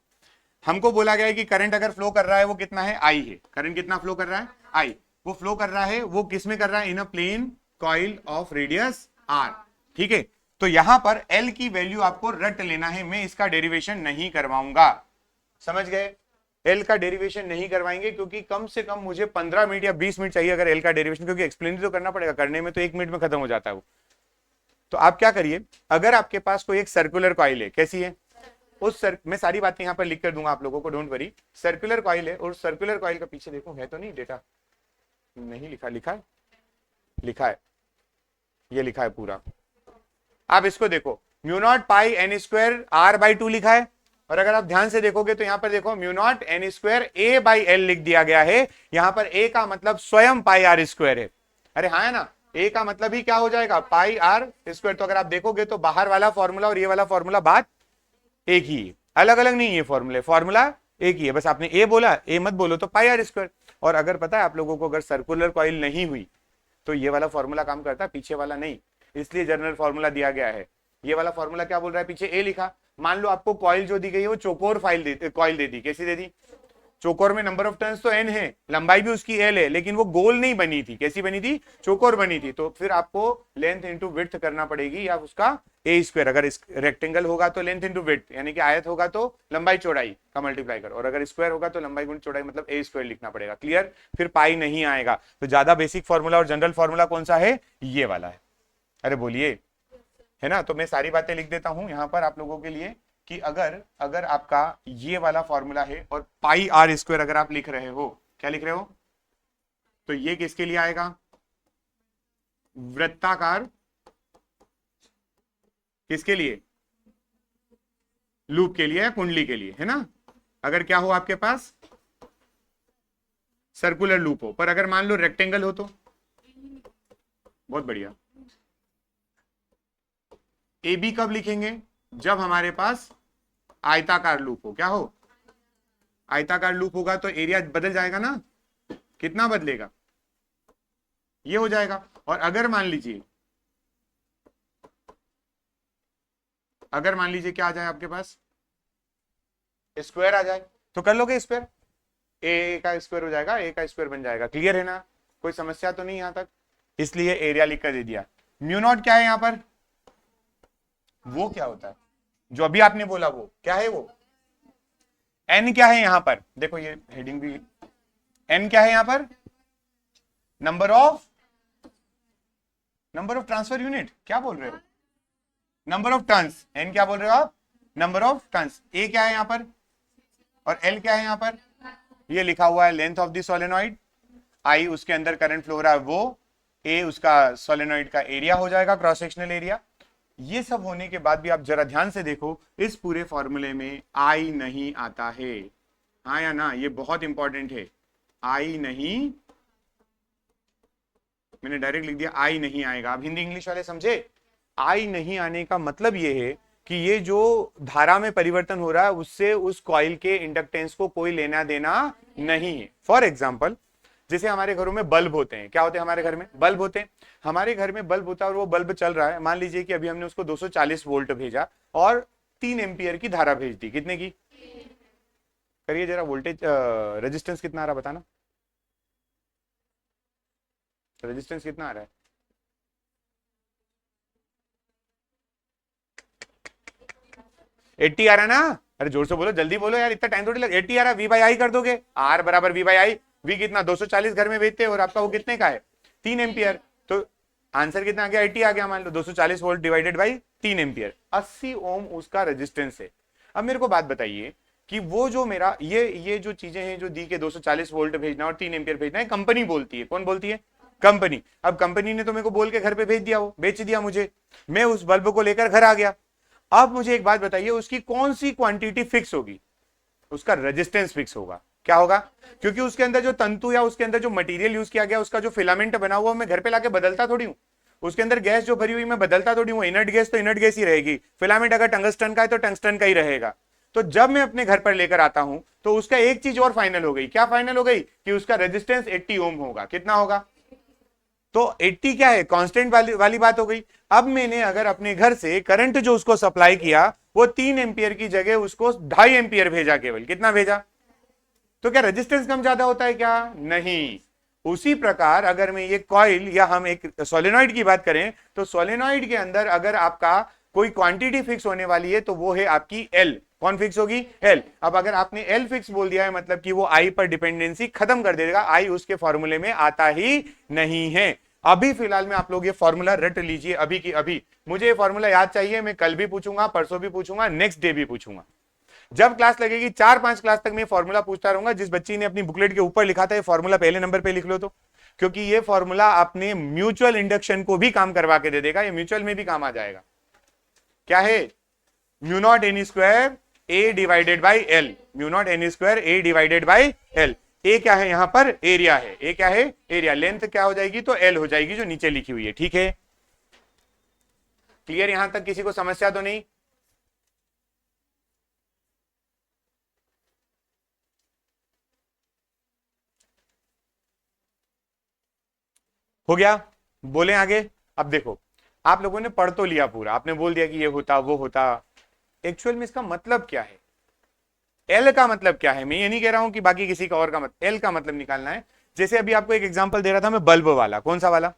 हमको बोला गया है कि करंट अगर फ्लो कर रहा है वो कितना है, आई है। करंट कितना फ्लो कर रहा है, आई। वो फ्लो कर रहा है, वो किस में कर रहा है, in a plane coil of radius R. ठीक है, तो यहां पर एल की वैल्यू आपको रट लेना है, मैं इसका डेरिवेशन नहीं करवाऊंगा, समझ गए? एल का डेरिवेशन नहीं करवाएंगे, क्योंकि कम से कम मुझे 15 मिनट या 20 मिनट चाहिए अगर एल का डेरिवेशन, क्योंकि एक्सप्लेन तो करना पड़ेगा, करने में तो 1 मिनट में खत्म हो जाता है वो। तो आप क्या करिए, अगर आपके पास कोई एक सर्कुलर कॉइल है, कैसी है, मैं सारी बातें यहां पर लिख कर दूंगा आप लोगों को, डोंट वरी। सर्कुलर कॉइल है, और सर्कुलर कॉइल का पीछे देखो है तो नहीं डेटा, नहीं लिखा, लिखा है, लिखा है, ये लिखा है पूरा। आप इसको देखो, mu naught pi N square R by 2 लिखा है, और अगर आप ध्यान से देखोगे तो यहां पर देखो mu naught N square A by L लिख दिया गया है। यहां पर ए का मतलब स्वयं पाई आर स्क्वायर है। अरे हाँ है ना, ए का मतलब ही क्या हो जाएगा, पाई आर स्क्वायर। तो अगर आप देखोगे तो बाहर वाला फॉर्मूला और ये वाला फॉर्मूला बात एक ही है, अलग अलग नहीं है फॉर्मूले, फॉर्मूला एक ही है, बस आपने ए बोला, ए मत बोलो तो पाई आर स्क्वायर। और अगर पता है आप लोगों को, अगर सर्कुलर कॉइल नहीं हुई तो ये वाला फॉर्मूला काम करता है, पीछे वाला नहीं, इसलिए जनरल फॉर्मूला दिया गया है। ये वाला फॉर्मूला क्या बोल रहा है, पीछे ए लिखा। मान लो आपको कॉइल जो दी गई है वो चौकोर कॉइल दे दी, कैसी दे दी, चौकोर में नंबर ऑफ टर्न्स तो एन है, लंबाई भी उसकी एल है, लेकिन वो गोल नहीं बनी थी, कैसी बनी थी, चौकोर बनी थी। तो फिर आपको लेंथ इंटू विड्थ करना पड़ेगी, या उसका ए स्क्वायर, अगर रेक्टेंगल होगा तो लेंथ इंटू विड्थ, यानी कि आयत होगा तो लंबाई चौड़ाई का मल्टीप्लाई करो, और अगर स्क्वायर होगा तो लंबाई गुण चौड़ाई, मतलब ए स्क्वायर लिखना पड़ेगा। क्लियर? फिर पाई नहीं आएगा। तो ज्यादा बेसिक फॉर्मूला और जनरल फॉर्मूला कौन सा है, ये वाला है। अरे बोलिए, है ना। तो मैं सारी बातें लिख देता हूं यहां पर आप लोगों के लिए, कि अगर अगर आपका ये वाला फॉर्मूला है और पाई आर स्क्वायर अगर आप लिख रहे हो, क्या लिख रहे हो, तो ये किसके लिए आएगा, वृत्ताकार, किसके लिए, लूप के लिए या कुंडली के लिए, है ना। अगर क्या हो आपके पास, सर्कुलर लूप हो, पर अगर मान लो रेक्टेंगल हो तो, बहुत बढ़िया। ए बी कब लिखेंगे, जब हमारे पास आयताकार लूप हो, क्या हो, आयताकार लूप होगा तो एरिया बदल जाएगा ना, कितना बदलेगा, ये हो जाएगा। और अगर मान लीजिए, अगर मान लीजिए क्या आ जाए आपके पास, स्क्वायर आ जाए, तो कर लोगे स्क्वायर, ए का स्क्वायर हो जाएगा, ए का स्क्वायर बन जाएगा। क्लियर है ना, कोई समस्या तो नहीं यहां तक, इसलिए एरिया लिख कर दे दिया। म्यू नॉट क्या है यहां पर, वो क्या होता है जो अभी आपने बोला, वो क्या है, वो एन क्या है यहां पर, देखो ये हेडिंग भी, एन क्या है यहां पर, नंबर ऑफ ट्रांसफर यूनिट, क्या बोल रहे हो, नंबर ऑफ टर्न्स, एन क्या बोल रहे हो आप, नंबर ऑफ टर्न्स। ए क्या है यहां पर, और एल क्या है यहां पर, ये लिखा हुआ है लेंथ ऑफ द सोलेनॉइड, आई उसके अंदर करंट फ्लो हो रहा है वो, ए उसका सोलेनॉइड का एरिया हो जाएगा, क्रॉस सेक्शनल एरिया। ये सब होने के बाद भी आप जरा ध्यान से देखो, इस पूरे फॉर्मूले में आई नहीं आता है, हाँ या ना, ये बहुत इंपॉर्टेंट है, आई नहीं, मैंने डायरेक्ट लिख दिया आई नहीं आएगा। अब हिंदी इंग्लिश वाले समझे, आई नहीं आने का मतलब ये है कि ये जो धारा में परिवर्तन हो रहा है उससे उस कॉइल के इंडक्टेंस को कोई लेना देना नहीं है। फॉर एग्जाम्पल, जैसे हमारे घरों में बल्ब होते हैं, क्या होते हैं हमारे घर में, बल्ब होते हैं, हमारे घर में बल्ब होता है और वो बल्ब चल रहा है, मान लीजिए कि अभी हमने उसको 240 वोल्ट भेजा और 3 एम्पियर की धारा भेज दी, कितने की, करिए जरा, वोल्टेज रेजिस्टेंस कितना आ रहा बताना, रेजिस्टेंस कितना आ रहा है, एट्टी आ रहा है ना, अरे जोर से बोलो, जल्दी बोलो यार, इतना टाइम थोड़ी लग, 80 आ रहा है, वी बाई आई कर दोगे, आर बराबर वी बाई आई, वी कितना 240 घर में भेजते और आपका वो कितने का है 3 एम्पियर, तो आंसर कितना आ गया 80 आ गया, मान लो 240 वोल्ट डिवाइडेड बाई 3 एम्पियर, 80 ओम उसका रेजिस्टेंस है। अब मेरे को बात बताइए कि वो जो मेरा ये जो चीजें हैं जो दी के 240 वोल्ट भेजना और 3 एम्पियर भेजना है, कंपनी बोलती है। कौन बोलती है? कंपनी। अब कंपनी ने तो मेरे को बोल के घर पे भेज दिया, वो बेच दिया मुझे, मैं उस बल्ब को लेकर घर आ गया। अब मुझे एक बात बताइए, उसकी कौन सी क्वांटिटी फिक्स होगी? उसका रेजिस्टेंस फिक्स होगा। क्या होगा? क्योंकि उसके अंदर जो तंतु या उसके अंदर जो मटेरियल यूज किया गया, उसका जो फिलामेंट बना हुआ, मैं घर पे लाके बदलता थोड़ी हूं। उसके अंदर गैस जो भरी हुई मैं बदलता थोड़ी हूं। इनर्ट गैस तो इनर्ट गैस ही रहेगी, फिलामेंट अगर टंगस्टन का है तो टंगस्टन का ही रहेगा। तो जब मैं अपने घर पर लेकर आता हूं तो उसका एक चीज और फाइनल हो गई। क्या फाइनल हो गई? कि उसका रेजिस्टेंस 80 ओम होगा। कितना होगा? तो 80 क्या है? कांस्टेंट वाली बात हो गई। अब मैंने अगर अपने घर से करंट जो उसको सप्लाई किया, वो 3 एम्पियर की जगह उसको 2.5 एम्पियर भेजा। केवल कितना भेजा? तो क्या रेजिस्टेंस कम ज्यादा होता है क्या? नहीं। उसी प्रकार अगर मैं ये कॉइल या हम एक सोलेनॉइड की बात करें, तो सोलेनॉइड के अंदर अगर आपका कोई क्वांटिटी फिक्स होने वाली है तो वो है आपकी एल। कौन फिक्स होगी? एल। अब अगर आपने एल फिक्स बोल दिया है, मतलब कि वो आई पर डिपेंडेंसी खत्म कर देगा। आई उसके फॉर्मूले में आता ही नहीं है। अभी फिलहाल में आप लोग ये फॉर्मूला रट लीजिए, अभी की अभी। मुझे ये फॉर्मूला याद चाहिए, मैं कल भी पूछूंगा, परसों भी पूछूंगा, नेक्स्ट डे भी पूछूंगा। जब क्लास लगेगी 4-5 क्लास तक मैं फॉर्मूला पूछता रहूंगा। जिस बच्ची ने अपनी बुकलेट के ऊपर लिखा था ये फॉर्मूला पहले नंबर पे लिख लो, तो क्योंकि ये फॉर्मूला अपने म्यूचुअल इंडक्शन को भी काम करवा के दे देगा, ये म्यूचुअल में भी काम आ जाएगा। क्या है? Mu naught N square A divided by L. Mu naught N square A divided by L. A क्या है? यहां पर एरिया है। ए क्या है? एरिया। लेंथ क्या हो जाएगी? तो एल हो जाएगी, जो नीचे लिखी हुई है। ठीक है, क्लियर? यहां तक किसी को समस्या तो नहीं? हो गया? बोले आगे। अब देखो, आप लोगों ने पढ़ तो लिया पूरा, आपने बोल दिया कि ये होता वो होता। एक्चुअल में इसका मतलब क्या है? एल का मतलब क्या है? मैं ये नहीं कह रहा हूं कि बाकी किसी का और का मतलब, एल का मतलब निकालना है। जैसे अभी आपको एक एग्जांपल दे रहा था मैं, बल्ब वाला। कौन सा वाला?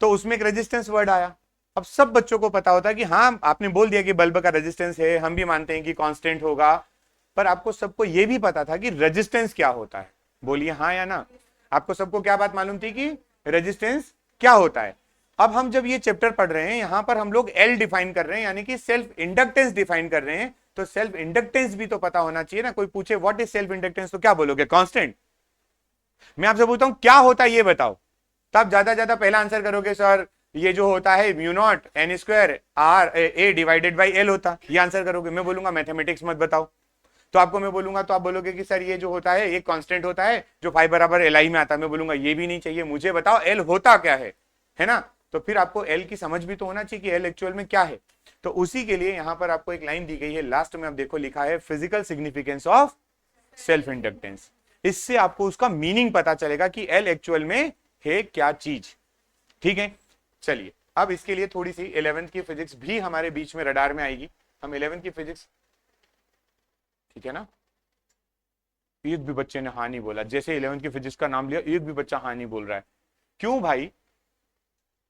तो उसमें एक रेजिस्टेंस वर्ड आया। अब सब बच्चों को पता होता है कि हाँ, आपने बोल दिया कि बल्ब का रेजिस्टेंस है, हम भी मानते हैं कि कांस्टेंट होगा, पर आपको सबको यह भी पता था कि रेजिस्टेंस क्या होता है। बोलिए हाँ या ना। आपको सबको क्या बात मालूम थी कि रेजिस्टेंस क्या होता है? अब हम जब ये चैप्टर पढ़ रहे हैं, यहां पर हम लोग एल डिफाइन कर रहे हैं, यानी कि सेल्फ इंडक्टेंस डिफाइन कर रहे हैं। तो सेल्फ इंडक्टेंस भी तो पता होना चाहिए ना। कोई पूछे व्हाट इज सेल्फ इंडक्टेंस, तो क्या बोलोगे? कांस्टेंट। मैं आपसे पूछता हूं क्या होता है ये बताओ, तब ज्यादा पहला आंसर करोगे सर ये जो होता है mu naught N square R A divided by L होता, ये आंसर करोगे। मैं बोलूंगा मैथमेटिक्स मत बताओ, तो आपको मैं बोलूंगा तो आप बोलोगे कि सर ये जो होता है एक कांस्टेंट होता है जो फाइव बराबर एल आई में आता है। मैं बोलूंगा ये भी नहीं चाहिए, मुझे बताओ एल होता क्या है ना। तो फिर आपको एल की समझ भी तो होना चाहिए कि एल एक्चुअल में क्या है। तो उसी के लिए यहां पर आपको एक लाइन दी गई है लास्ट में, आप देखो लिखा है physical significance of self inductance. इससे आपको उसका मीनिंग पता चलेगा कि एल एक्चुअल में है क्या चीज। ठीक है, चलिए अब इसके लिए थोड़ी सी 11th की फिजिक्स भी हमारे बीच में रडार में आएगी। हम 11th की फिजिक्स, ठीक है ना। एक भी बच्चे ने हाँ नहीं बोला, जैसे 11th की फिजिक्स का नाम लिया एक भी बच्चा हाँ नहीं बोल रहा है। क्यों भाई?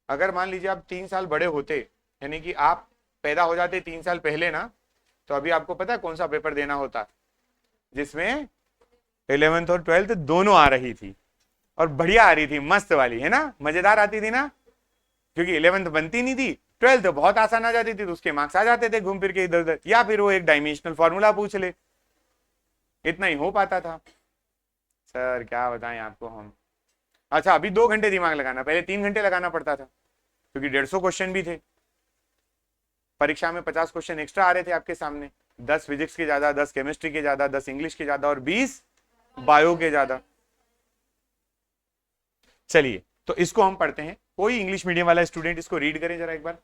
अगर मान लीजिए आप 3 साल बड़े होते, यानी कि आप पैदा हो जाते 3 साल पहले ना, तो अभी आपको पता है कौन सा पेपर देना होता जिसमें 11th और 12th दोनों आ रही थी, और बढ़िया आ रही थी, मस्त वाली, है ना, मजेदार आती थी ना। क्योंकि 11th बनती नहीं थी, 12th बहुत आसान आ जाती थी, तो उसके मार्क्स आ जाते थे घूम फिर के इधर उधर, या फिर वो एक डायमेंशनल फॉर्मूला पूछ ले, इतना ही हो पाता था। सर क्या बताएं आपको हम। अच्छा, अभी 2 घंटे दिमाग लगाना, पहले 3 घंटे लगाना पड़ता था, क्योंकि 150 क्वेश्चन भी थे। परीक्षा में 50 क्वेश्चन एक्स्ट्रा आ रहे थे आपके सामने, 10 फिजिक्स के ज्यादा, 10 केमिस्ट्री के ज्यादा, 10 इंग्लिश के ज्यादा और 20 बायो के ज्यादा। चलिए तो इसको हम पढ़ते हैं। कोई इंग्लिश मीडियम वाला स्टूडेंट इसको रीड करें जरा एक बार।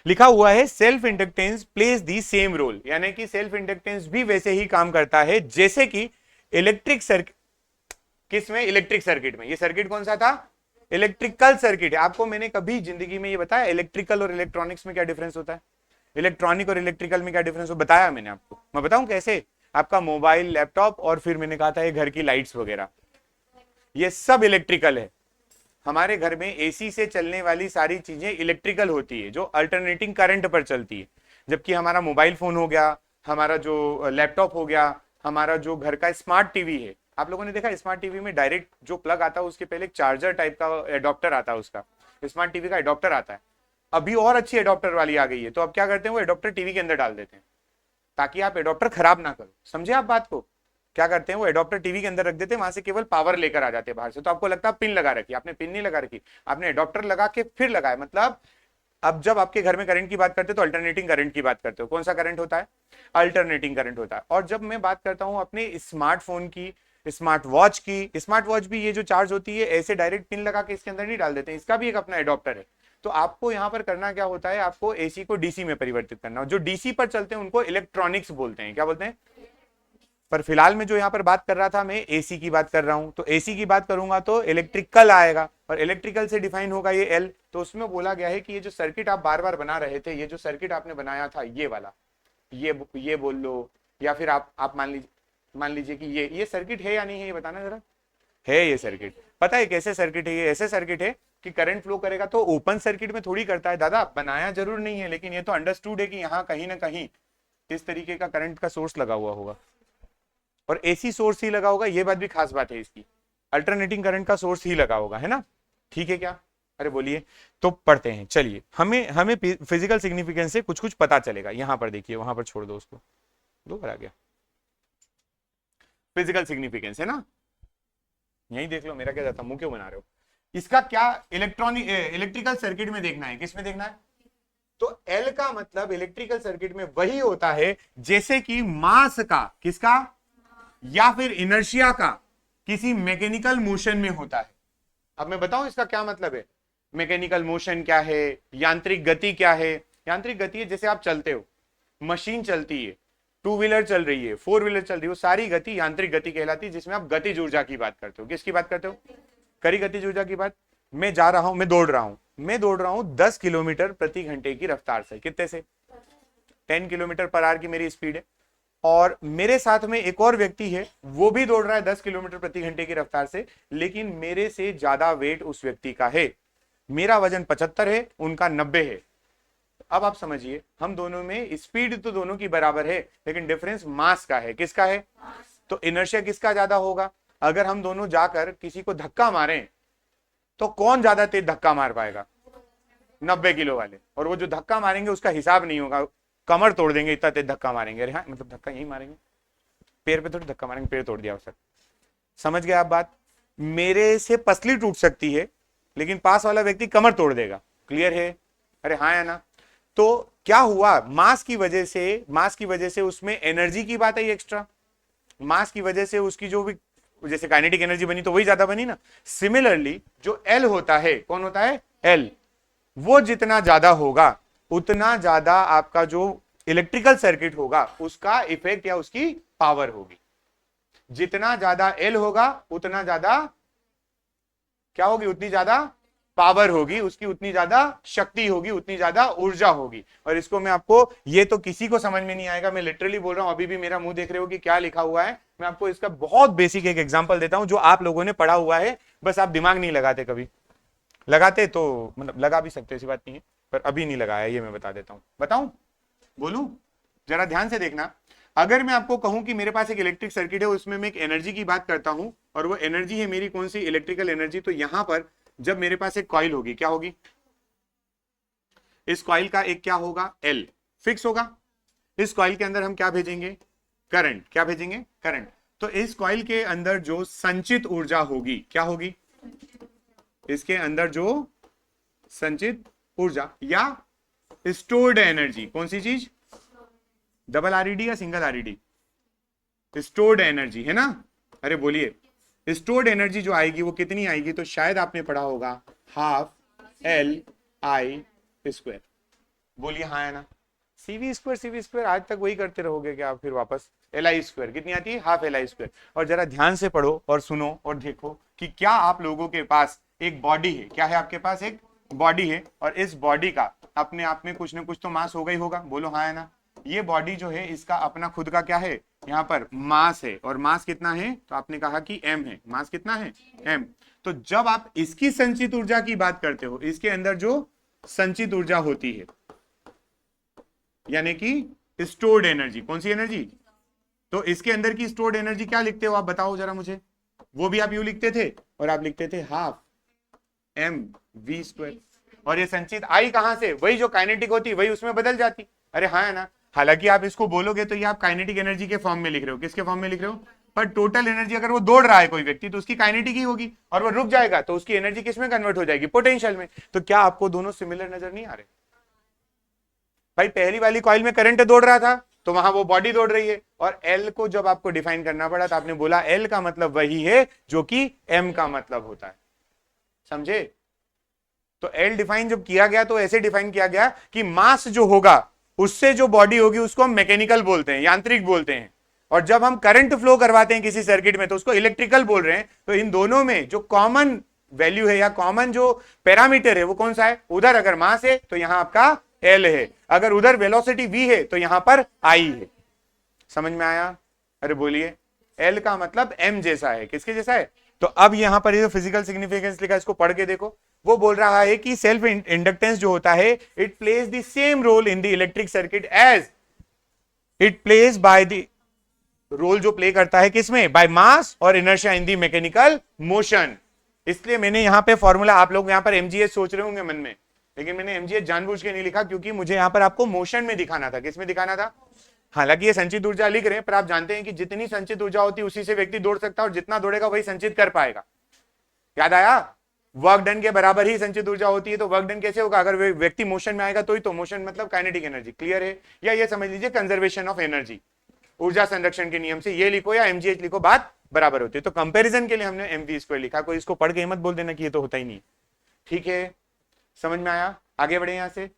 लिखा हुआ है self inductance plays the same role, यानी कि सेल्फ इंडक्टेंस भी वैसे ही काम करता है जैसे कि इलेक्ट्रिक सर्किट। किसमें? इलेक्ट्रिक सर्किट में। ये सर्किट कौन सा था? इलेक्ट्रिकल सर्किट है। आपको मैंने कभी जिंदगी में ये बताया इलेक्ट्रिकल और इलेक्ट्रॉनिक्स में क्या डिफरेंस होता है? इलेक्ट्रॉनिक और इलेक्ट्रिकल में क्या डिफरेंस हो बताया मैंने आपको। मैं बताऊं कैसे? आपका मोबाइल, लैपटॉप और फिर मैंने कहा था ये घर की लाइट्स वगैरह, ये सब इलेक्ट्रिकल है। हमारे घर में एसी से चलने वाली सारी चीजें इलेक्ट्रिकल होती है, जो अल्टरनेटिंग करंट पर चलती है। जबकि हमारा मोबाइल फोन हो गया, हमारा जो लैपटॉप हो गया, हमारा जो घर का स्मार्ट टीवी है, आप लोगों ने देखा स्मार्ट टीवी में डायरेक्ट जो प्लग आता है उसके पहले एक चार्जर टाइप का एडॉप्टर आता है उसका, स्मार्ट टीवी का एडॉप्टर आता है, अभी और अच्छी एडॉप्टर वाली आ गई है, तो अब क्या करते हैं वो एडॉप्टर टीवी के अंदर डाल देते हैं ताकि आप एडॉप्टर खराब ना करो। समझे आप बात को? क्या करते हैं वो एडॉप्टर टीवी के अंदर रख देते हैं, वहां से केवल पावर लेकर आ जाते हैं बाहर से। तो आपको लगता है पिन लगा रखी, आपने पिन नहीं लगा रखी, आपने एडॉप्टर लगा के फिर लगाया। मतलब अब जब आपके घर में करंट की बात करते हो तो अल्टरनेटिंग करंट की बात करते हो। कौन सा करंट होता है? अल्टरनेटिंग करंट होता है। और जब मैं बात करता हूं अपने स्मार्टफोन की, स्मार्ट वॉच की, स्मार्ट वॉच भी ये जो चार्ज होती है ऐसे डायरेक्ट पिन लगा के इसके अंदर नहीं डाल देते हैं, इसका भी एक अपना एडॉप्टर है। तो आपको यहां पर करना क्या होता है, आपको एसी को डीसी में परिवर्तित करना। जो डीसी पर चलते हैं उनको इलेक्ट्रॉनिक्स बोलते हैं। क्या बोलते हैं? पर फिलहाल में जो यहां पर बात कर रहा था मैं एसी की बात कर रहा हूं, तो एसी की बात करूंगा तो इलेक्ट्रिकल आएगा, और इलेक्ट्रिकल से डिफाइन होगा ये एल। तो उसमें बोला गया है कि ये जो सर्किट आप बार बार बना रहे थे, ये जो सर्किट आपने बनाया था ये वाला, ये बोल लो, या फिर आप मान लीजिए कि ये सर्किट है या नहीं है, ये बताना जरा। है ये सर्किट। पता है कैसे सर्किट है? ये ऐसे सर्किट है कि करंट फ्लो करेगा तो ओपन सर्किट में थोड़ी करता है दादा, बनाया जरूर नहीं है, लेकिन ये तो अंडरस्टूड है कि यहाँ कहीं ना कहीं इस तरीके का करंट का सोर्स लगा हुआ होगा, और एसी सोर्स ही लगा होगा। ये बात भी खास बात है इसकी, अल्टरनेटिंग करंट का सोर्स ही लगा होगा, है ना? ठीक है क्या? अरे बोलिए। तो पढ़ते हैं, चलिए। हमें फिजिकल सिग्निफिकेंस से कुछ कुछ पता चलेगा। यहां पर देखिए, वहां पर छोड़ दो उसको, दो बार आ गया। फिजिकल सिग्निफिकेंस है ना, यही देख लो, मेरा क्या जाता, मुंह क्यों बना रहे हो? इसका क्या इलेक्ट्रिकल सर्किट में देखना है, किसमें देखना है? तो एल का मतलब इलेक्ट्रिकल सर्किट में वही होता है जैसे कि मास का, किसका, या फिर इनर्शिया का किसी मैकेनिकल मोशन में होता है। अब मैं बताऊं इसका क्या मतलब है। मैकेनिकल मोशन क्या है, यांत्रिक गति क्या है? यांत्रिक गति है जैसे आप चलते हो, मशीन चलती है, टू व्हीलर चल रही है, फोर व्हीलर चल रही है, वो सारी गति यांत्रिक गति कहलाती है, जिसमें आप गतिज ऊर्जा की बात करते हो। किसकी बात करते हो? करी गतिज ऊर्जा की बात। मैं जा रहा हूं, मैं दौड़ रहा हूं 10 किलोमीटर प्रति घंटे की रफ्तार से। कितने से? 10 किलोमीटर पर आवर की मेरी स्पीड है, और मेरे साथ में एक और व्यक्ति है, वो भी दौड़ रहा है 10 किलोमीटर प्रति घंटे की रफ्तार से, लेकिन मेरे से ज्यादा वेट उस व्यक्ति का है। मेरा वजन 75 है, उनका 90 है। अब आप समझिए, हम दोनों में स्पीड तो दोनों की बराबर है, लेकिन डिफरेंस मास का है। किसका है? तो इनर्शिया किसका ज्यादा होगा? अगर हम दोनों जाकर किसी को धक्का मारें तो कौन ज्यादा तेज धक्का मार पाएगा? 90 किलो वाले। और वो जो धक्का मारेंगे उसका हिसाब नहीं होगा, कमर तोड़ देंगे, इतना तेज धक्का मारेंगे। अरे हाँ, मतलब धक्का यही मारेंगे, पैर पे थोड़ी धक्का मारेंगे, पैर तोड़ दिया सर। समझ गए आप बात? मेरे से पसली टूट सकती है, लेकिन पास वाला व्यक्ति कमर तोड़ देगा। क्लियर है? अरे हाँ या ना? तो क्या हुआ, मास की वजह से उसमें एनर्जी की बात है एक्स्ट्रा, मास की वजह से उसकी जो भी, जैसे काइनेटिक एनर्जी बनी तो वही ज्यादा बनी ना। सिमिलरली जो एल होता है, कौन होता है? एल। वो जितना ज्यादा होगा उतना ज्यादा आपका जो इलेक्ट्रिकल सर्किट होगा उसका इफेक्ट या उसकी पावर होगी। जितना ज्यादा एल होगा उतना ज्यादा क्या होगी? उतनी ज्यादा पावर होगी उसकी, उतनी ज्यादा शक्ति होगी, उतनी ज्यादा ऊर्जा होगी। और इसको मैं आपको, ये तो किसी को समझ में नहीं आएगा, मैं लिटरली बोल रहा हूं, अभी भी मेरा मुंह देख रहे हो कि क्या लिखा हुआ है। मैं आपको इसका बहुत बेसिक एक एग्जांपल देता हूं जो आप लोगों ने पढ़ा हुआ है, बस आप दिमाग नहीं लगाते। कभी लगाते तो मतलब लगा भी सकते, ऐसी बात नहीं है, पर अभी नहीं लगाया, ये मैं बता देता हूं। बताऊं? बोलूं? जरा ध्यान से देखना। अगर मैं आपको कहूं कि मेरे पास एक इलेक्ट्रिक सर्किट है, उसमें मैं एक एनर्जी की बात करता हूं, और वो एनर्जी है मेरी कौन सी? Electrical energy. तो यहां पर जब मेरे पास एक कॉइल होगी, क्या होगी? इस कॉइल का एक क्या होगा? एल फिक्स होगा। इस कॉइल के अंदर हम क्या भेजेंगे? करंट। क्या भेजेंगे? करंट। तो इस कॉइल के अंदर जो संचित ऊर्जा होगी, क्या होगी? इसके अंदर जो संचित ऊर्जा या स्टोर्ड एनर्जी, कौन सी चीज? डबल आरईडी या सिंगल आरईडी? स्टोर्ड एनर्जी, है ना? अरे बोलिए, स्टोर्ड एनर्जी जो आएगी वो कितनी आएगी? तो शायद आपने पढ़ा होगा, हाफ एल आई स्क्वायर। बोलिए हाँ है ना? सीवी स्क्वायर आज तक वही करते रहोगे क्या आप? फिर वापस एल आई स्क्वायर कितनी आती है? Half L I square. और जरा ध्यान से पढ़ो और सुनो और देखो कि क्या आप लोगों के पास एक बॉडी है। क्या है आपके पास? एक बॉडी है, और इस बॉडी का अपने आप में कुछ ना कुछ तो मास होगा ही होगा। बोलो हाँ है ना? ये बॉडी जो है इसका अपना खुद का क्या है? यहाँ पर मास है, और मास कितना है? तो आपने कहा कि m है। मास कितना है? m। तो जब आप इसकी संचित ऊर्जा की बात करते हो, इसके अंदर जो संचित ऊर्जा होती है, यानी कि स्टोर्ड एनर्जी, कौन सी एनर्जी? तो इसके अंदर की स्टोर्ड एनर्जी क्या लिखते हो आप? बताओ जरा मुझे। वो भी आप यू लिखते थे, और आप लिखते थे हाफ एम वी स्क्वायर। और ये संचित आई कहां से, वही जो काइनेटिक होती वही उसमें बदल जाती। अरे हाँ है ना। हालांकि आप इसको बोलोगे तो ये आप काइनेटिक एनर्जी के फॉर्म में लिख रहे हो, किसके फॉर्म में लिख रहे हो, पर टोटल एनर्जी अगर वो दौड़ रहा है कोई व्यक्ति तो उसकी काइनेटिक ही होगी, और वो रुक जाएगा तो उसकी एनर्जी किस में कन्वर्ट हो जाएगी, पोटेंशियल में। तो क्या आपको दोनों सिमिलर नजर नहीं आ रहे भाई? पहली वाली कॉइल में करंट दौड़ रहा था तो वहां वो बॉडी दौड़ रही है, और एल को जब आपको डिफाइन करना पड़ा तो आपने बोला एल का मतलब वही है जो कि एम का मतलब होता है, समझे? तो एल डिफाइन जब किया गया तो ऐसे डिफाइन किया गया कि मास जो होगा उससे जो बॉडी होगी उसको हम मैकेनिकल बोलते हैं, यांत्रिक बोलते हैं, और जब हम करंट फ्लो करवाते हैं किसी सर्किट में तो उसको इलेक्ट्रिकल बोल रहे हैं। तो इन दोनों में जो कॉमन वैल्यू है या कॉमन जो पैरामीटर है वो कौन सा है? उधर अगर मास है तो यहां आपका एल है, अगर उधर वेलोसिटी वी है तो यहां पर आई है। समझ में आया? अरे बोलिए। एल का मतलब एम जैसा है, किसके जैसा है? तो अब यहां पर ये जो फिजिकल सिग्निफिकेंस लिखा है इसको पढ़ के देखो। वो बोल रहा है कि सेल्फ इंडक्टेंस जो होता है it plays the same role in the electric circuit as it plays by the role जो प्ले करता है किसमें? बाय मास और inertia in the mechanical motion. इसलिए मैंने यहां पे फॉर्मूला, आप लोग यहां पर एमजीएस सोच रहे होंगे मन में, लेकिन मैंने एमजीएस जानबूझ के नहीं लिखा क्योंकि मुझे यहां पर आपको मोशन में दिखाना था। किसमें दिखाना था? हालांकि ये संचित ऊर्जा लिख रहे हैं पर आप जानते हैं कि जितनी संचित ऊर्जा होती है उसी से व्यक्ति दौड़ सकता है, और जितना दौड़ेगा वही संचित कर पाएगा। याद आया? वर्क डन के बराबर ही संचित ऊर्जा होती है। तो वर्क डन कैसे होगा? अगर व्यक्ति मोशन में आएगा तो ही तो। मोशन मतलब काइनेटिक एनर्जी। क्लियर है? या ये समझ लीजिए कंजर्वेशन ऑफ एनर्जी, ऊर्जा संरक्षण के नियम से ये लिखो या एमजीएच लिखो, बात बराबर होती है। तो कंपैरिजन के लिए हमने एमवी स्क्वायर लिखा। कोई इसको पढ़ के मत बोल देना कि ये तो होता ही नहीं। ठीक है, समझ में आया? आगे बढ़े यहां से।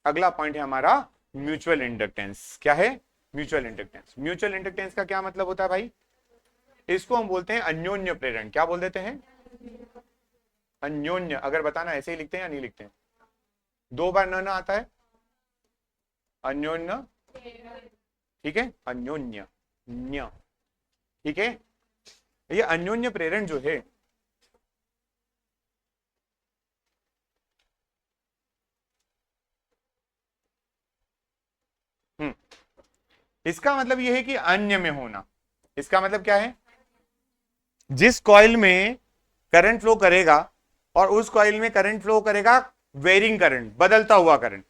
अगला पॉइंट है हमारा म्यूचुअल इंडक्टेंस। क्या है? Mutual inductance. म्यूचुअल इंडक्टेंस का क्या मतलब होता है भाई? इसको हम बोलते हैं अन्योन्य प्रेरण। क्या बोल देते हैं? अन्योन्य। अगर बताना ऐसे ही लिखते हैं या नहीं लिखते हैं? दो बार न आता है। अन्योन्य, ठीक है, अन्योन्य न्य, ठीक है। ये अन्योन्य प्रेरण जो है इसका मतलब यह है कि अन्य में होना। इसका मतलब क्या है? जिस कॉइल में करंट फ्लो करेगा और उस कॉइल में करंट फ्लो करेगा वेरिंग करंट, बदलता हुआ करंट।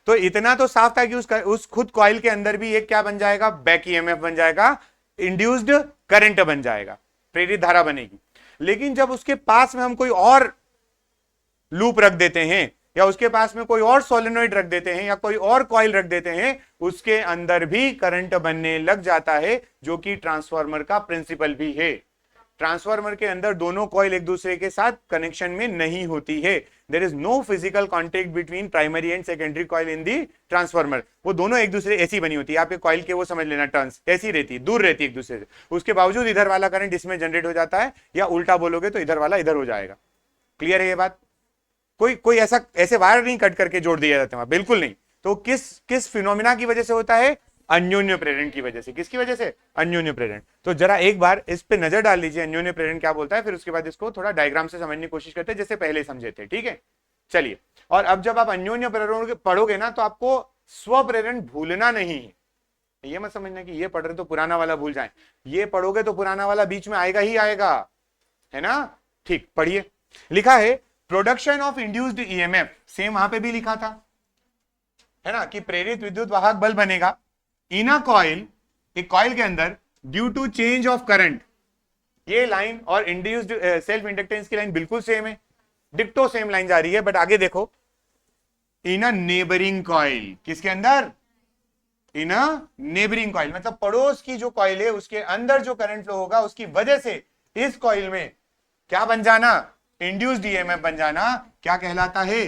तो इतना तो साफ था कि उस खुद कॉइल के अंदर भी एक क्या बन जाएगा? बैक ईएमएफ बन जाएगा, इंड्यूस्ड करंट बन जाएगा, प्रेरित धारा बनेगी। लेकिन जब उसके पास में हम कोई और लूप रख देते हैं या उसके पास में कोई और सोलेनोइड रख देते हैं या कोई और कॉइल रख देते हैं, उसके अंदर भी करंट बनने लग जाता है, जो कि ट्रांसफार्मर का प्रिंसिपल भी है। ट्रांसफार्मर के अंदर दोनों कॉइल एक दूसरे के साथ कनेक्शन में नहीं होती है। There is no physical contact between primary and secondary coil in the transformer. वो दोनों एक दूसरे ऐसी बनी होती है, आपके कॉइल के वो समझ लेना टर्न्स ऐसी रहती है, दूर रहती है एक दूसरे से। उसके बावजूद इधर वाला करंट इसमें जनरेट हो जाता है, या उल्टा बोलोगे तो इधर वाला इधर हो जाएगा। क्लियर है ये बात? कोई ऐसे वायर नहीं कट करके जोड़ दिया जाता है, बिल्कुल नहीं। तो किस फिनोमिना की वजह से होता है? अन्योन्य प्रेरण की वजह से। किसकी वजह से? अन्योन्य प्रेरण। तो जरा एक बार इस पे नजर डाल लीजिए, अन्योन्य प्रेरण क्या बोलता है, फिर उसके बाद इसको थोड़ा डायग्राम से समझने की कोशिश करते हैं जैसे पहले समझे थे। ठीक है, चलिए। और अब जब आप अन्योन्य प्रेरण पढ़ोगे ना तो आपको स्व प्रेरण भूलना नहीं है। ये मत समझना कि ये पढ़ रहे तो पुराना वाला भूल जाए। ये पढ़ोगे तो पुराना वाला बीच में आएगा ही आएगा, है ना? ठीक, पढ़िए। लिखा है production of induced EMF, same वहां पे भी लिखा था, है ना, कि प्रेरित विद्युत वाहक बल बनेगा इन अ कॉइल, एक कॉइल के अंदर, due to change of current. ये लाइन और इंड्यूस्ड सेल्फ इंडक्टेंस की लाइन बिल्कुल सेम है, डिक्टो सेम लाइन जा रही है, बट आगे देखो, इन अ नेबरिंग कॉइल। किसके अंदर? इन अ नेबरिंग कॉइल, मतलब पड़ोस की जो कॉइल है उसके अंदर जो करंट फ्लो होगा उसकी वजह से इस कॉइल में क्या बन जाना? इंड्यूस्ड ईएमएफ बन जाना। क्या कहलाता है?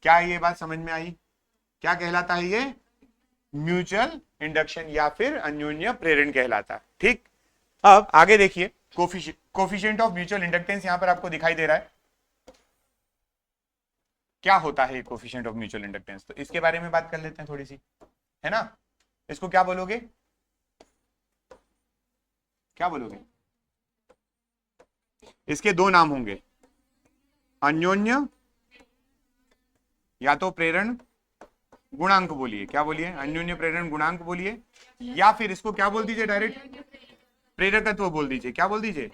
क्या ये बात समझ में आई? क्या कहलाता है ये? म्यूचुअल इंडक्शन या फिर अन्योन्य प्रेरण कहलाता है। ठीक, अब आगे देखिए, कोफिशिएंट ऑफ म्यूचुअल इंडक्टेंस यहां पर आपको दिखाई दे रहा है। क्या होता है कोफिशिएंट ऑफ म्यूचुअल इंडक्टेंस? तो इसके बारे में बात कर लेते हैं थोड़ी सी, है ना। इसको क्या बोलोगे? क्या बोलोगे? इसके दो नाम होंगे, अन्योन्य या तो प्रेरण गुणांक बोलिए। क्या बोलिए? अन्योन्य प्रेरण गुणांक बोलिए, या फिर इसको क्या बोल दीजिए, डायरेक्ट प्रेरकत्व बोल दीजिए। क्या बोल दीजिए?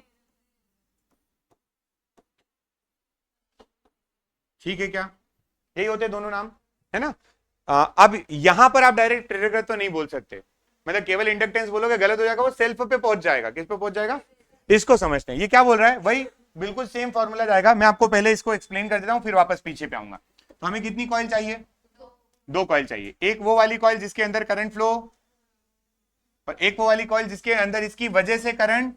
ठीक है क्या? यही होते दोनों नाम, है ना? अब यहां पर आप डायरेक्ट प्रेरक तो नहीं बोल सकते, मतलब केवल इंडक्टेंस बोलोगे गलत हो जाएगा, वो सेल्फ पे पहुंच जाएगा। किस पे पहुंच जाएगा? इसको समझते हैं। ये क्या बोल रहा है? वही बिल्कुल सेम फॉर्मूला जाएगा। मैं आपको पहले इसको एक्सप्लेन कर देता हूं, फिर वापस पीछे पे आऊंगा। तो हमें कितनी कॉइल चाहिए? दो कॉइल चाहिए। एक वो वाली कॉइल जिसके अंदर करंट फ्लो, और एक वो वाली कॉइल जिसके अंदर इसकी वजह से करंट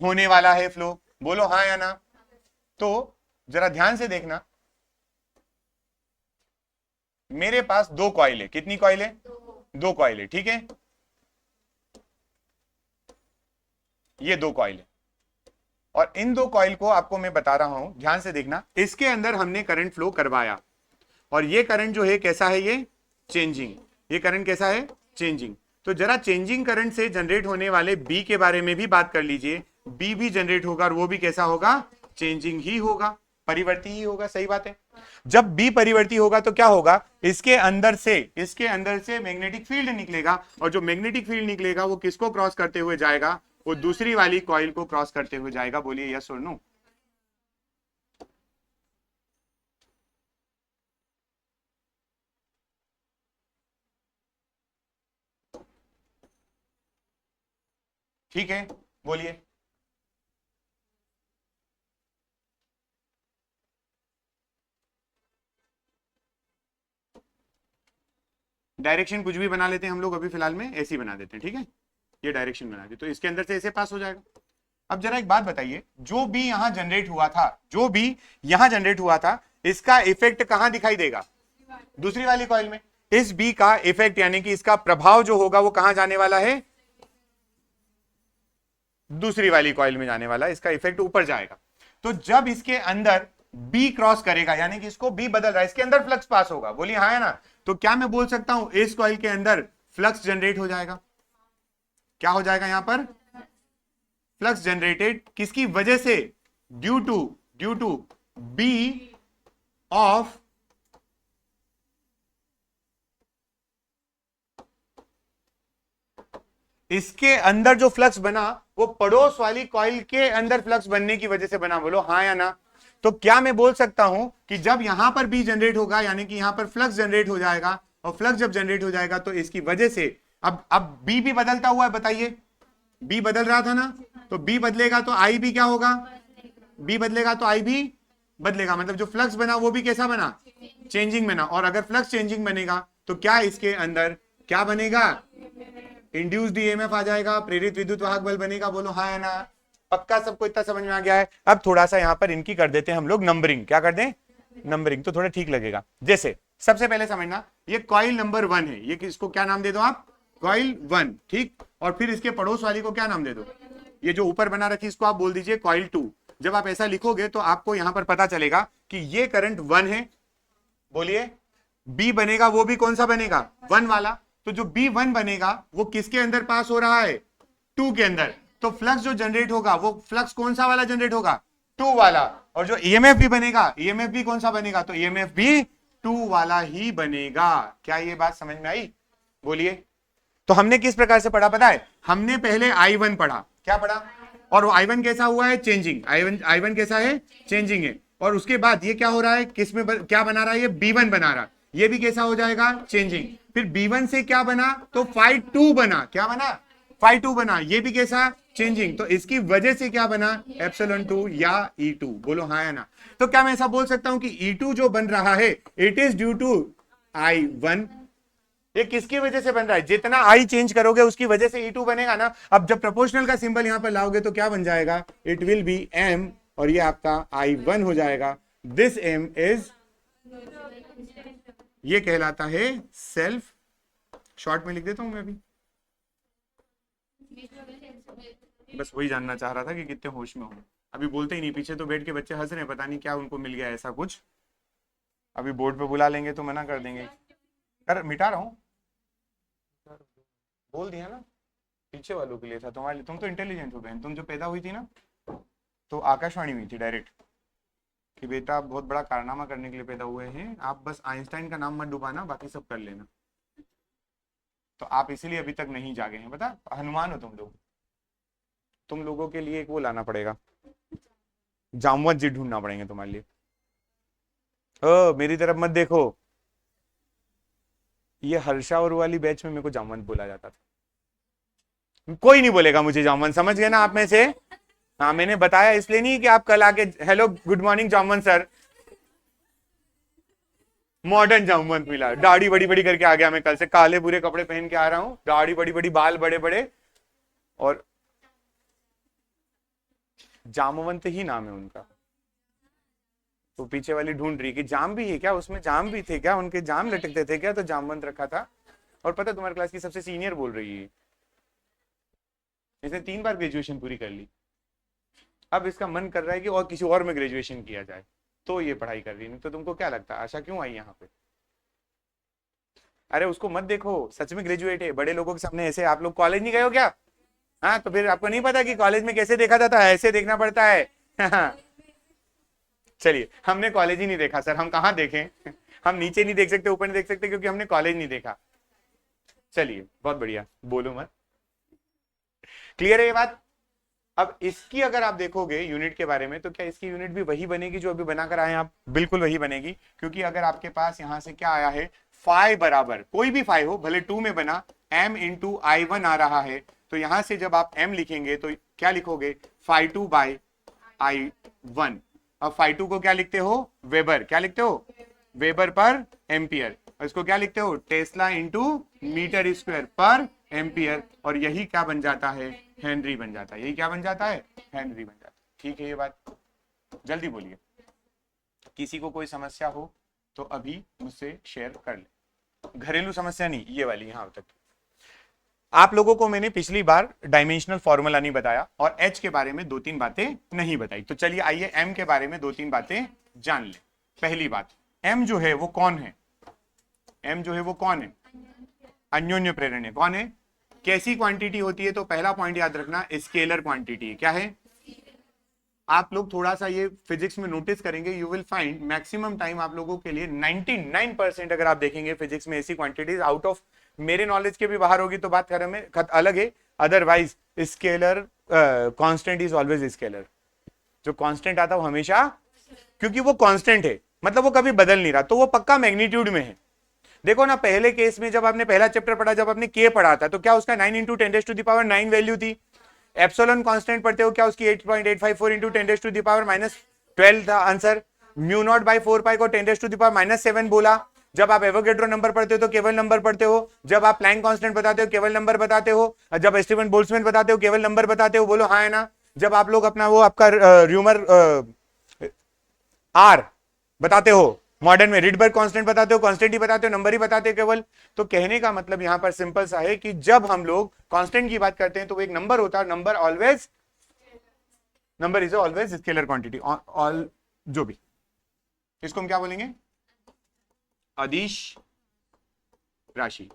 होने वाला है फ्लो। बोलो हाँ या ना। तो जरा ध्यान से देखना, मेरे पास दो कॉइल है। कितनी कॉइल है? दो कॉइल है, ठीक है। ये दो कॉइल है, और इन दो कॉइल को आपको मैं बता रहा हूं, ध्यान से देखना। इसके अंदर हमने करंट फ्लो करवाया, और ये करंट जो है कैसा है? ये चेंजिंग। ये करंट कैसा है? चेंजिंग। तो जरा चेंजिंग करंट से जनरेट होने वाले बी के बारे में भी बात कर लीजिए। बी भी जनरेट होगा, और वो भी कैसा होगा? चेंजिंग ही होगा, परिवर्ती ही होगा। सही बात है। जब बी परिवर्ती होगा तो क्या होगा? इसके अंदर से मैग्नेटिक फील्ड निकलेगा, और जो मैग्नेटिक फील्ड निकलेगा वो किसको क्रॉस करते हुए जाएगा? वो दूसरी वाली कॉइल को क्रॉस करते हुए जाएगा। बोलिए यस और नो। ठीक है, बोलिए। डायरेक्शन कुछ भी बना लेते हैं हम लोग, अभी फिलहाल में ऐसे ही बना देते हैं, ठीक है। ये डायरेक्शन बना दी, तो इसके अंदर से ऐसे पास हो जाएगा। अब जरा एक बात बताइए, जो भी यहां जनरेट हुआ था, जो भी यहां जनरेट हुआ था, इसका इफेक्ट कहां दिखाई देगा? दूसरी वाली कॉइल में। इस बी का इफेक्ट यानी कि इसका प्रभाव जो होगा वो कहां जाने वाला है? दूसरी वाली कॉइल में जाने वाला है। इसका इफेक्ट ऊपर जाएगा। तो जब इसके अंदर बी क्रॉस करेगा, यानी कि इसको बी बदल रहा है, इसके अंदर फ्लक्स पास होगा। बोलिए हाँ है ना। तो क्या मैं बोल सकता हूं इस कॉइल के अंदर फ्लक्स जनरेट हो जाएगा? क्या हो जाएगा यहां पर? फ्लक्स जनरेटेड किसकी वजह से? ड्यू टू बी ऑफ इसके अंदर जो फ्लक्स बना वो पड़ोस वाली कॉइल के अंदर फ्लक्स बनने की वजह से बना। बोलो हाँ या ना। तो क्या मैं बोल सकता हूं कि जब यहां पर बी जनरेट होगा, यानी कि यहां पर फ्लक्स जनरेट हो जाएगा, और फ्लक्स जब जनरेट हो जाएगा तो इसकी वजह से अब बी भी बदलता हुआ है। बताइए, बी बदल रहा था ना, तो बी बदलेगा तो आई भी क्या होगा? बी बदलेगा तो आई भी बदलेगा। मतलब जो फ्लक्स बना वो भी कैसा बना? चेंजिंग बना। और अगर फ्लक्स चेंजिंग बनेगा तो क्या इसके अंदर क्या बनेगा? इंड्यूस्ड ईएमएफ आ जाएगा, प्रेरित विद्युत वाहक बल बनेगा। बोलो हाँ है ना। पक्का सबको इतना समझ में आ गया है? अब थोड़ा सा यहां पर इनकी कर देते हैं हम लोग नंबरिंग। क्या कर दें? नंबरिंग, तो थोड़ा ठीक लगेगा। जैसे सबसे पहले समझना, ये कॉइल नंबर 1 है। ये किसको क्या नाम दे दो आप? कॉइल 1, ठीक। और फिर इसके पड़ोस वाली को क्या नाम दे दो? ये जो ऊपर बना रखी इसको आप बोल दीजिए कॉइल 2। जब आप ऐसा लिखोगे तो आपको यहां पर पता चलेगा कि ये करंट 1 है। बोलिए, बी बनेगा वो भी कौन सा बनेगा? 1 वाला। तो जो B1 बनेगा वो किसके अंदर पास हो रहा है? 2 के अंदर। तो फ्लक्स जो जनरेट होगा वो फ्लक्स कौन सा वाला जनरेट होगा? 2 वाला। और जो ईएमएफ भी बनेगा, ईएमएफ भी कौन सा बनेगा? तो ईएमएफ भी 2 वाला ही बनेगा। क्या ये बात समझ में आई? बोलिए। तो हमने किस प्रकार से पढ़ा पता है? हमने पहले I1 पढ़ा। क्या पढ़ा? और वो I1 कैसा हुआ है? चेंजिंग। I1 कैसा है? चेंजिंग है। और उसके बाद ये क्या हो रहा है? किसमें क्या बना रहा है? ये B1 बना रहा है। ये भी कैसा हो जाएगा? चेंजिंग। फिर B1 से क्या बना? तो phi 2 बना। क्या बना? phi 2 बना। ये भी कैसा? चेंजिंग। तो इसकी वजह से क्या बना? ε2 या E2। बोलो हाँ या ना। तो क्या मैं ऐसा बोल सकता हूं कि E2 जो बन रहा है it is due to I1। ये किसकी वजह से बन रहा है? जितना आई चेंज करोगे उसकी वजह से E2 बनेगा ना। अब जब प्रोपोर्शनल का सिंबल यहां पर लाओगे तो क्या बन जाएगा? इट विल बी M, और ये आपका I1 हो जाएगा। दिस M इज, ये कहलाता है सेल्फ। शॉर्ट में लिख देता हूं मैं अभी, बस वही जानना चाह रहा था कि कितने होश में हो। अभी बोलते ही नहीं, पीछे तो बैठ के बच्चे हंस रहे हैं, पता नहीं क्या उनको मिल गया ऐसा कुछ। अभी बोर्ड पे बुला लेंगे तो मना कर देंगे। कर मिटा रहा हूं, बोल दिया ना, पीछे वालों के लिए था तुम्हारे। तुम तो इंटेलिजेंट हो बहन। तुम जो पैदा हुई थी ना तो आकाशवाणी हुई थी डायरेक्ट कि बेटा आप बहुत बड़ा कारनामा करने के लिए पैदा हुए हैं, आप बस आइंस्टाइन का नाम मत डुबाना, बाकी सब कर लेना। तो आप इसीलिए अभी तक नहीं जागे हैं। बता, हनुमान हो तुम लोग। तुम लोगों के लिए एक वो लाना पड़ेगा, जामवंत जी ढूंढना पड़ेंगे तुम्हारे लिए। ओ मेरी तरफ मत देखो, ये हर्षा और वाली बैच में मेरे को जामवंत बोला जाता था। कोई नहीं बोलेगा मुझे जामवंत, समझ गए ना आप में से। हाँ मैंने बताया इसलिए नहीं कि आप कल आके hello good morning Jamwant sir, modern Jamwant मिला, दाढ़ी बड़ी बड़ी करके आ गया मैं कल से, काले पूरे कपड़े पहन के आ रहा हूँ, दाढ़ी बड़ी बड़ी, बाल बड़े बड़े, और जामवंत ही नाम है उनका। तो पीछे वाली ढूंढ रही कि जाम भी है क्या, उसमें जाम भी थे क्या, उनके जाम लटकते थे क्या, तो जामवंत रखा था। और पता तुम्हारी क्लास की सबसे सीनियर बोल रही है, इसने 3 बार ग्रेजुएशन पूरी कर ली, अब इसका मन कर रहा है कि और किसी और में ग्रेजुएशन किया जाए, तो ये पढ़ाई कर रही है। नहीं तो तुमको क्या लगता है आशा क्यों आई यहाँ पे? अरे उसको मत देखो, सच में ग्रेजुएट है, बड़े लोगों के सामने ऐसे। आप लोग कॉलेज नहीं गए हो क्या? हाँ तो फिर आपको नहीं पता कि कॉलेज में कैसे देखा जाता है, ऐसे देखना पड़ता है। चलिए, हमने कॉलेज ही नहीं देखा सर, हम कहाँ देखें? हम नीचे नहीं देख सकते, ऊपर नहीं देख सकते, क्योंकि हमने कॉलेज नहीं देखा। चलिए बहुत बढ़िया, बोलो मत। क्लियर है ये बात? अब इसकी अगर आप देखोगे यूनिट के बारे में, तो क्या इसकी यूनिट भी वही बनेगी जो अभी बनाकर आए आप? बिल्कुल वही बनेगी, क्योंकि अगर आपके पास यहां से क्या आया है, फाई बराबर, कोई भी फाई हो, भले 2 में बना, m इंटू I1 आ रहा है, तो यहां से जब आप m लिखेंगे तो क्या लिखोगे, फाई 2 बाई I1। अब फाई 2 को क्या लिखते हो, वेबर, क्या लिखते हो, वेबर पर एम्पियर। इसको क्या लिखते हो, टेस्ला इंटू मीटर स्क्वायर पर एम्पियर, और यही क्या बन जाता है, हेनरी बन जाता है। यही क्या बन जाता है, हेनरी बन जाता है। ठीक है ये बात, जल्दी बोलिए। किसी को कोई समस्या हो तो अभी मुझसे शेयर कर ले, घरेलू समस्या नहीं, ये वाली यहां तक। आप लोगों को मैंने पिछली बार डायमेंशनल फॉर्मूला नहीं बताया और एच के बारे में 2-3 बातें नहीं बताई, तो चलिए आइए एम के बारे में 2-3 बातें जान ले। पहली बात, एम जो है वो कौन है, एम जो है वो कौन है, अन्योन्य प्रेरणीय। कौन है, कैसी क्वांटिटी होती है? तो पहला पॉइंट याद रखना, स्केलर क्वांटिटी है। क्या है? आप लोग थोड़ा सा ये फिजिक्स में नोटिस करेंगे, you will find maximum time आप लोगों के लिए 99% अगर आप देखेंगे फिजिक्स में ऐसी क्वांटिटीज आउट ऑफ मेरे नॉलेज के भी बाहर होगी तो बात करें में अलग है, otherwise scalar constant is always scalar. जो कांस्टेंट आता है वो हमेशा, क्योंकि वो कांस्टेंट है, मतलब वो कभी बदल नहीं रहा, तो वो पक्का मैग्नीट्यूड में है। देखो ना, पहले केस में जब आपने पहला चैप्टर पढ़ा, जब आपने के पढ़ा था, तो क्या उसका 9 इंटू 10⁻9 वैल्यू थी। एप्सिलॉन कांस्टेंट पढ़ते हो, क्या उसकी 8.854 इंटू 10⁻12 था आंसर। म्यू नॉट बाई 4 पाई को 10⁻7 बोला। जब आप एवोगेड्रो नंबर पढ़ते हो तो केवल नंबर पढ़ते हो, जब आप प्लैंक कांस्टेंट बताते हो केवल नंबर बताते हो, जब स्टीफन बोल्ट्जमैन बताते हो केवल नंबर बताते हो, बोलो हाँ है ना। जब आप लोग अपना वो आपका र्यूमर आर बताते हो, मॉडर्न में रिडबर्ग कांस्टेंट बताते हो, कांस्टेंट ही बताते हो, नंबर ही बताते हो केवल। तो कहने का मतलब यहां पर सिंपल सा है कि जब हम लोग कांस्टेंट की बात करते हैं तो वो एक नंबर होता है, number always, number is always scalar quantity, all जो भी, इसको हम क्या बोलेंगे, अदिश राशि।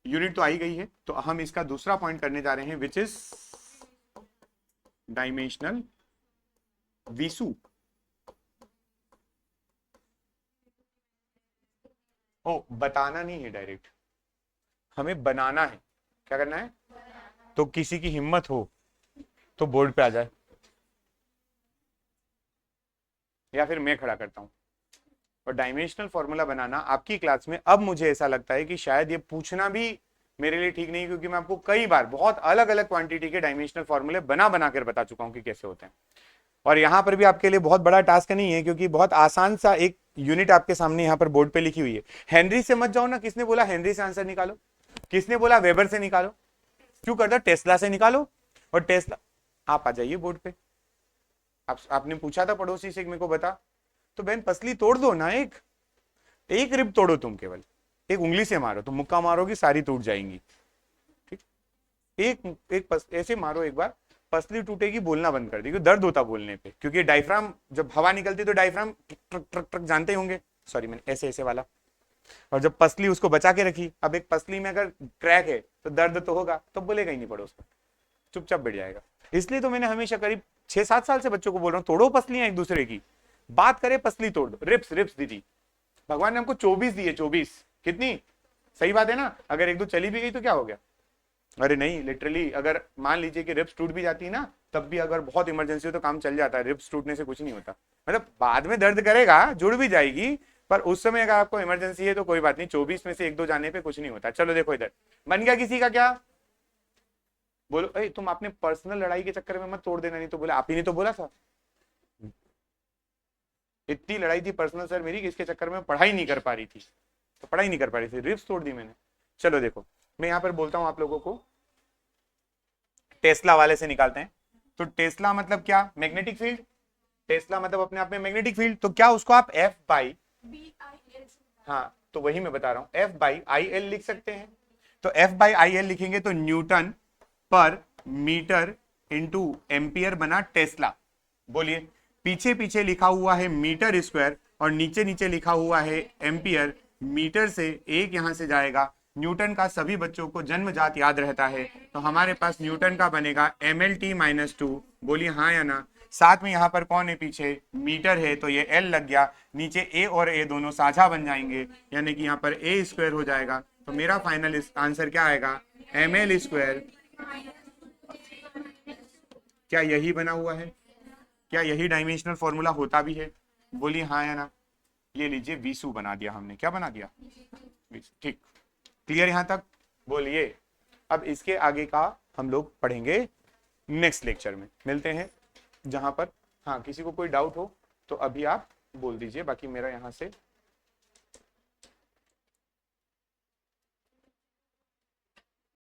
यूनिट तो आई गई है, तो हम इसका दूसरा पॉइंट करने जा रहे हैं, विच इज डायमेंशनल विसु। ओ बताना नहीं है डायरेक्ट, हमें बनाना है। क्या करना है? तो किसी की हिम्मत हो तो बोर्ड पे आ जाए, या फिर मैं खड़ा करता हूं। और डायमेंशनल फॉर्मूला बनाना आपकी क्लास में, अब मुझे ऐसा लगता है कि शायद ये पूछना भी मेरे लिए ठीक नहीं, क्योंकि मैं आपको कई बार बहुत अलग अलग क्वांटिटी के डायमेंशनल फॉर्मूले बना कर बता चुका हूं कि कैसे होते हैं। और यहां पर भी आपके लिए बहुत बड़ा टास्क नहीं है, क्योंकि बहुत आसान सा एक यूनिट आपके सामने यहां पर बोर्ड पे लिखी हुई है। हेनरी से मत जाओ ना, किसने बोला हेनरी से आंसर निकालो, किसने बोला वेबर से निकालो, क्यों करता टेस्ला से निकालो। और टेस्ला, आप आ जाइए बोर्ड पे। आपने पूछा था पड़ोसी से मेरे को बता, तो बहन पसली तोड़ दो ना, एक एक रिब तोड़ो, तुम केवल एक उंगली से मारो, तुम मुक्का मारोगी सारी टूट जाएंगी। ठीक, एक एक ऐसे मारो एक बार, पसली टूटेगी, बोलना बंद कर देगी, दर्द होता बोलने पे, क्योंकि डायफ्राम जब हवा निकलती तो डायफ्राम ट्रक ट्रक ट्रक जानते होंगे, सॉरी मैंने ऐसे ऐसे वाला, और जब पसली उसको बचा के रखी, अब एक पसली में अगर क्रैक है तो दर्द तो होगा, तो बोलेगा ही नहीं पड़ोस में, चुपचाप बैठ जाएगा। इसलिए तो मैंने हमेशा करीब 6-7 साल से बच्चों को बोल रहा हूँ, तोड़ो पसलियां एक दूसरे की, बात करे पसली तोड़ दो। रिप्स रिप्स दीदी, भगवान ने हमको 24 दी है, 24 कितनी सही बात है ना। अगर एक दो चली भी गई तो क्या हो गया, अरे नहीं, लिटरली अगर मान लीजिए कि रिप्स टूट भी जाती है ना, तब भी अगर बहुत इमरजेंसी हो तो काम चल जाता है, रिप्स टूटने से कुछ नहीं होता। मतलब बाद में दर्द करेगा, जुड़ भी जाएगी, पर उस समय अगर आपको इमरजेंसी है तो कोई बात नहीं, 24 में से एक दो जाने पे कुछ नहीं होता। चलो देखो इधर बन गया किसी का क्या, बोलो। तुम अपने पर्सनल लड़ाई के चक्कर में मत तोड़ देना, नहीं तो बोला, आप ही ने तो बोला था। इतनी लड़ाई थी पर्सनल सर मेरी कि इसके चक्कर में पढ़ाई नहीं कर पा रही थी, तो पढ़ाई नहीं कर पा रही थी, रिप्स तोड़ दी मैंने। चलो देखो मैं यहाँ पर बोलता हूँ आप लोगों को, टेस्ला वाले से निकालते हैं। तो टेस्ला मतलब क्या, मैग्नेटिक फील्ड। टेस्ला मतलब अपने आप में मैग्नेटिक फील्ड, तो क्या उसको आप एफ बाई, हाँ तो वही मैं बता रहा हूं, एफ बाई आई एल लिख सकते हैं। तो एफ बाई आई एल लिखेंगे तो न्यूटन पर मीटर इंटू एम्पियर बना टेस्ला। बोलिए, पीछे पीछे लिखा हुआ है मीटर स्क्वायर और नीचे नीचे लिखा हुआ है एम्पियर। मीटर से एक यहां से जाएगा, न्यूटन का सभी बच्चों को जन्मजात याद रहता है, तो हमारे पास न्यूटन का बनेगा M L T minus two. बोलिए हाँ या ना। साथ में यहाँ पर कौन है, पीछे मीटर है तो ये एल लग गया, नीचे ए और ए दोनों साझा बन जाएंगे, यानी कि यहाँ पर ए स्क्वायर हो जाएगा। तो मेरा फाइनल आंसर क्या आएगा, एम एल स्क्वायर। क्या यही बना हुआ है, क्या यही डायमेंशनल फॉर्मूला होता भी है? बोलिए हाँ या ना। ले लीजिए, वीसू बना दिया हमने, क्या बना दिया, वीसू। ठीक, क्लियर यहां तक? बोलिए, अब इसके आगे का हम लोग पढ़ेंगे नेक्स्ट लेक्चर में, मिलते हैं जहां पर, हाँ किसी को कोई डाउट हो तो अभी आप बोल दीजिए, बाकी मेरा यहाँ से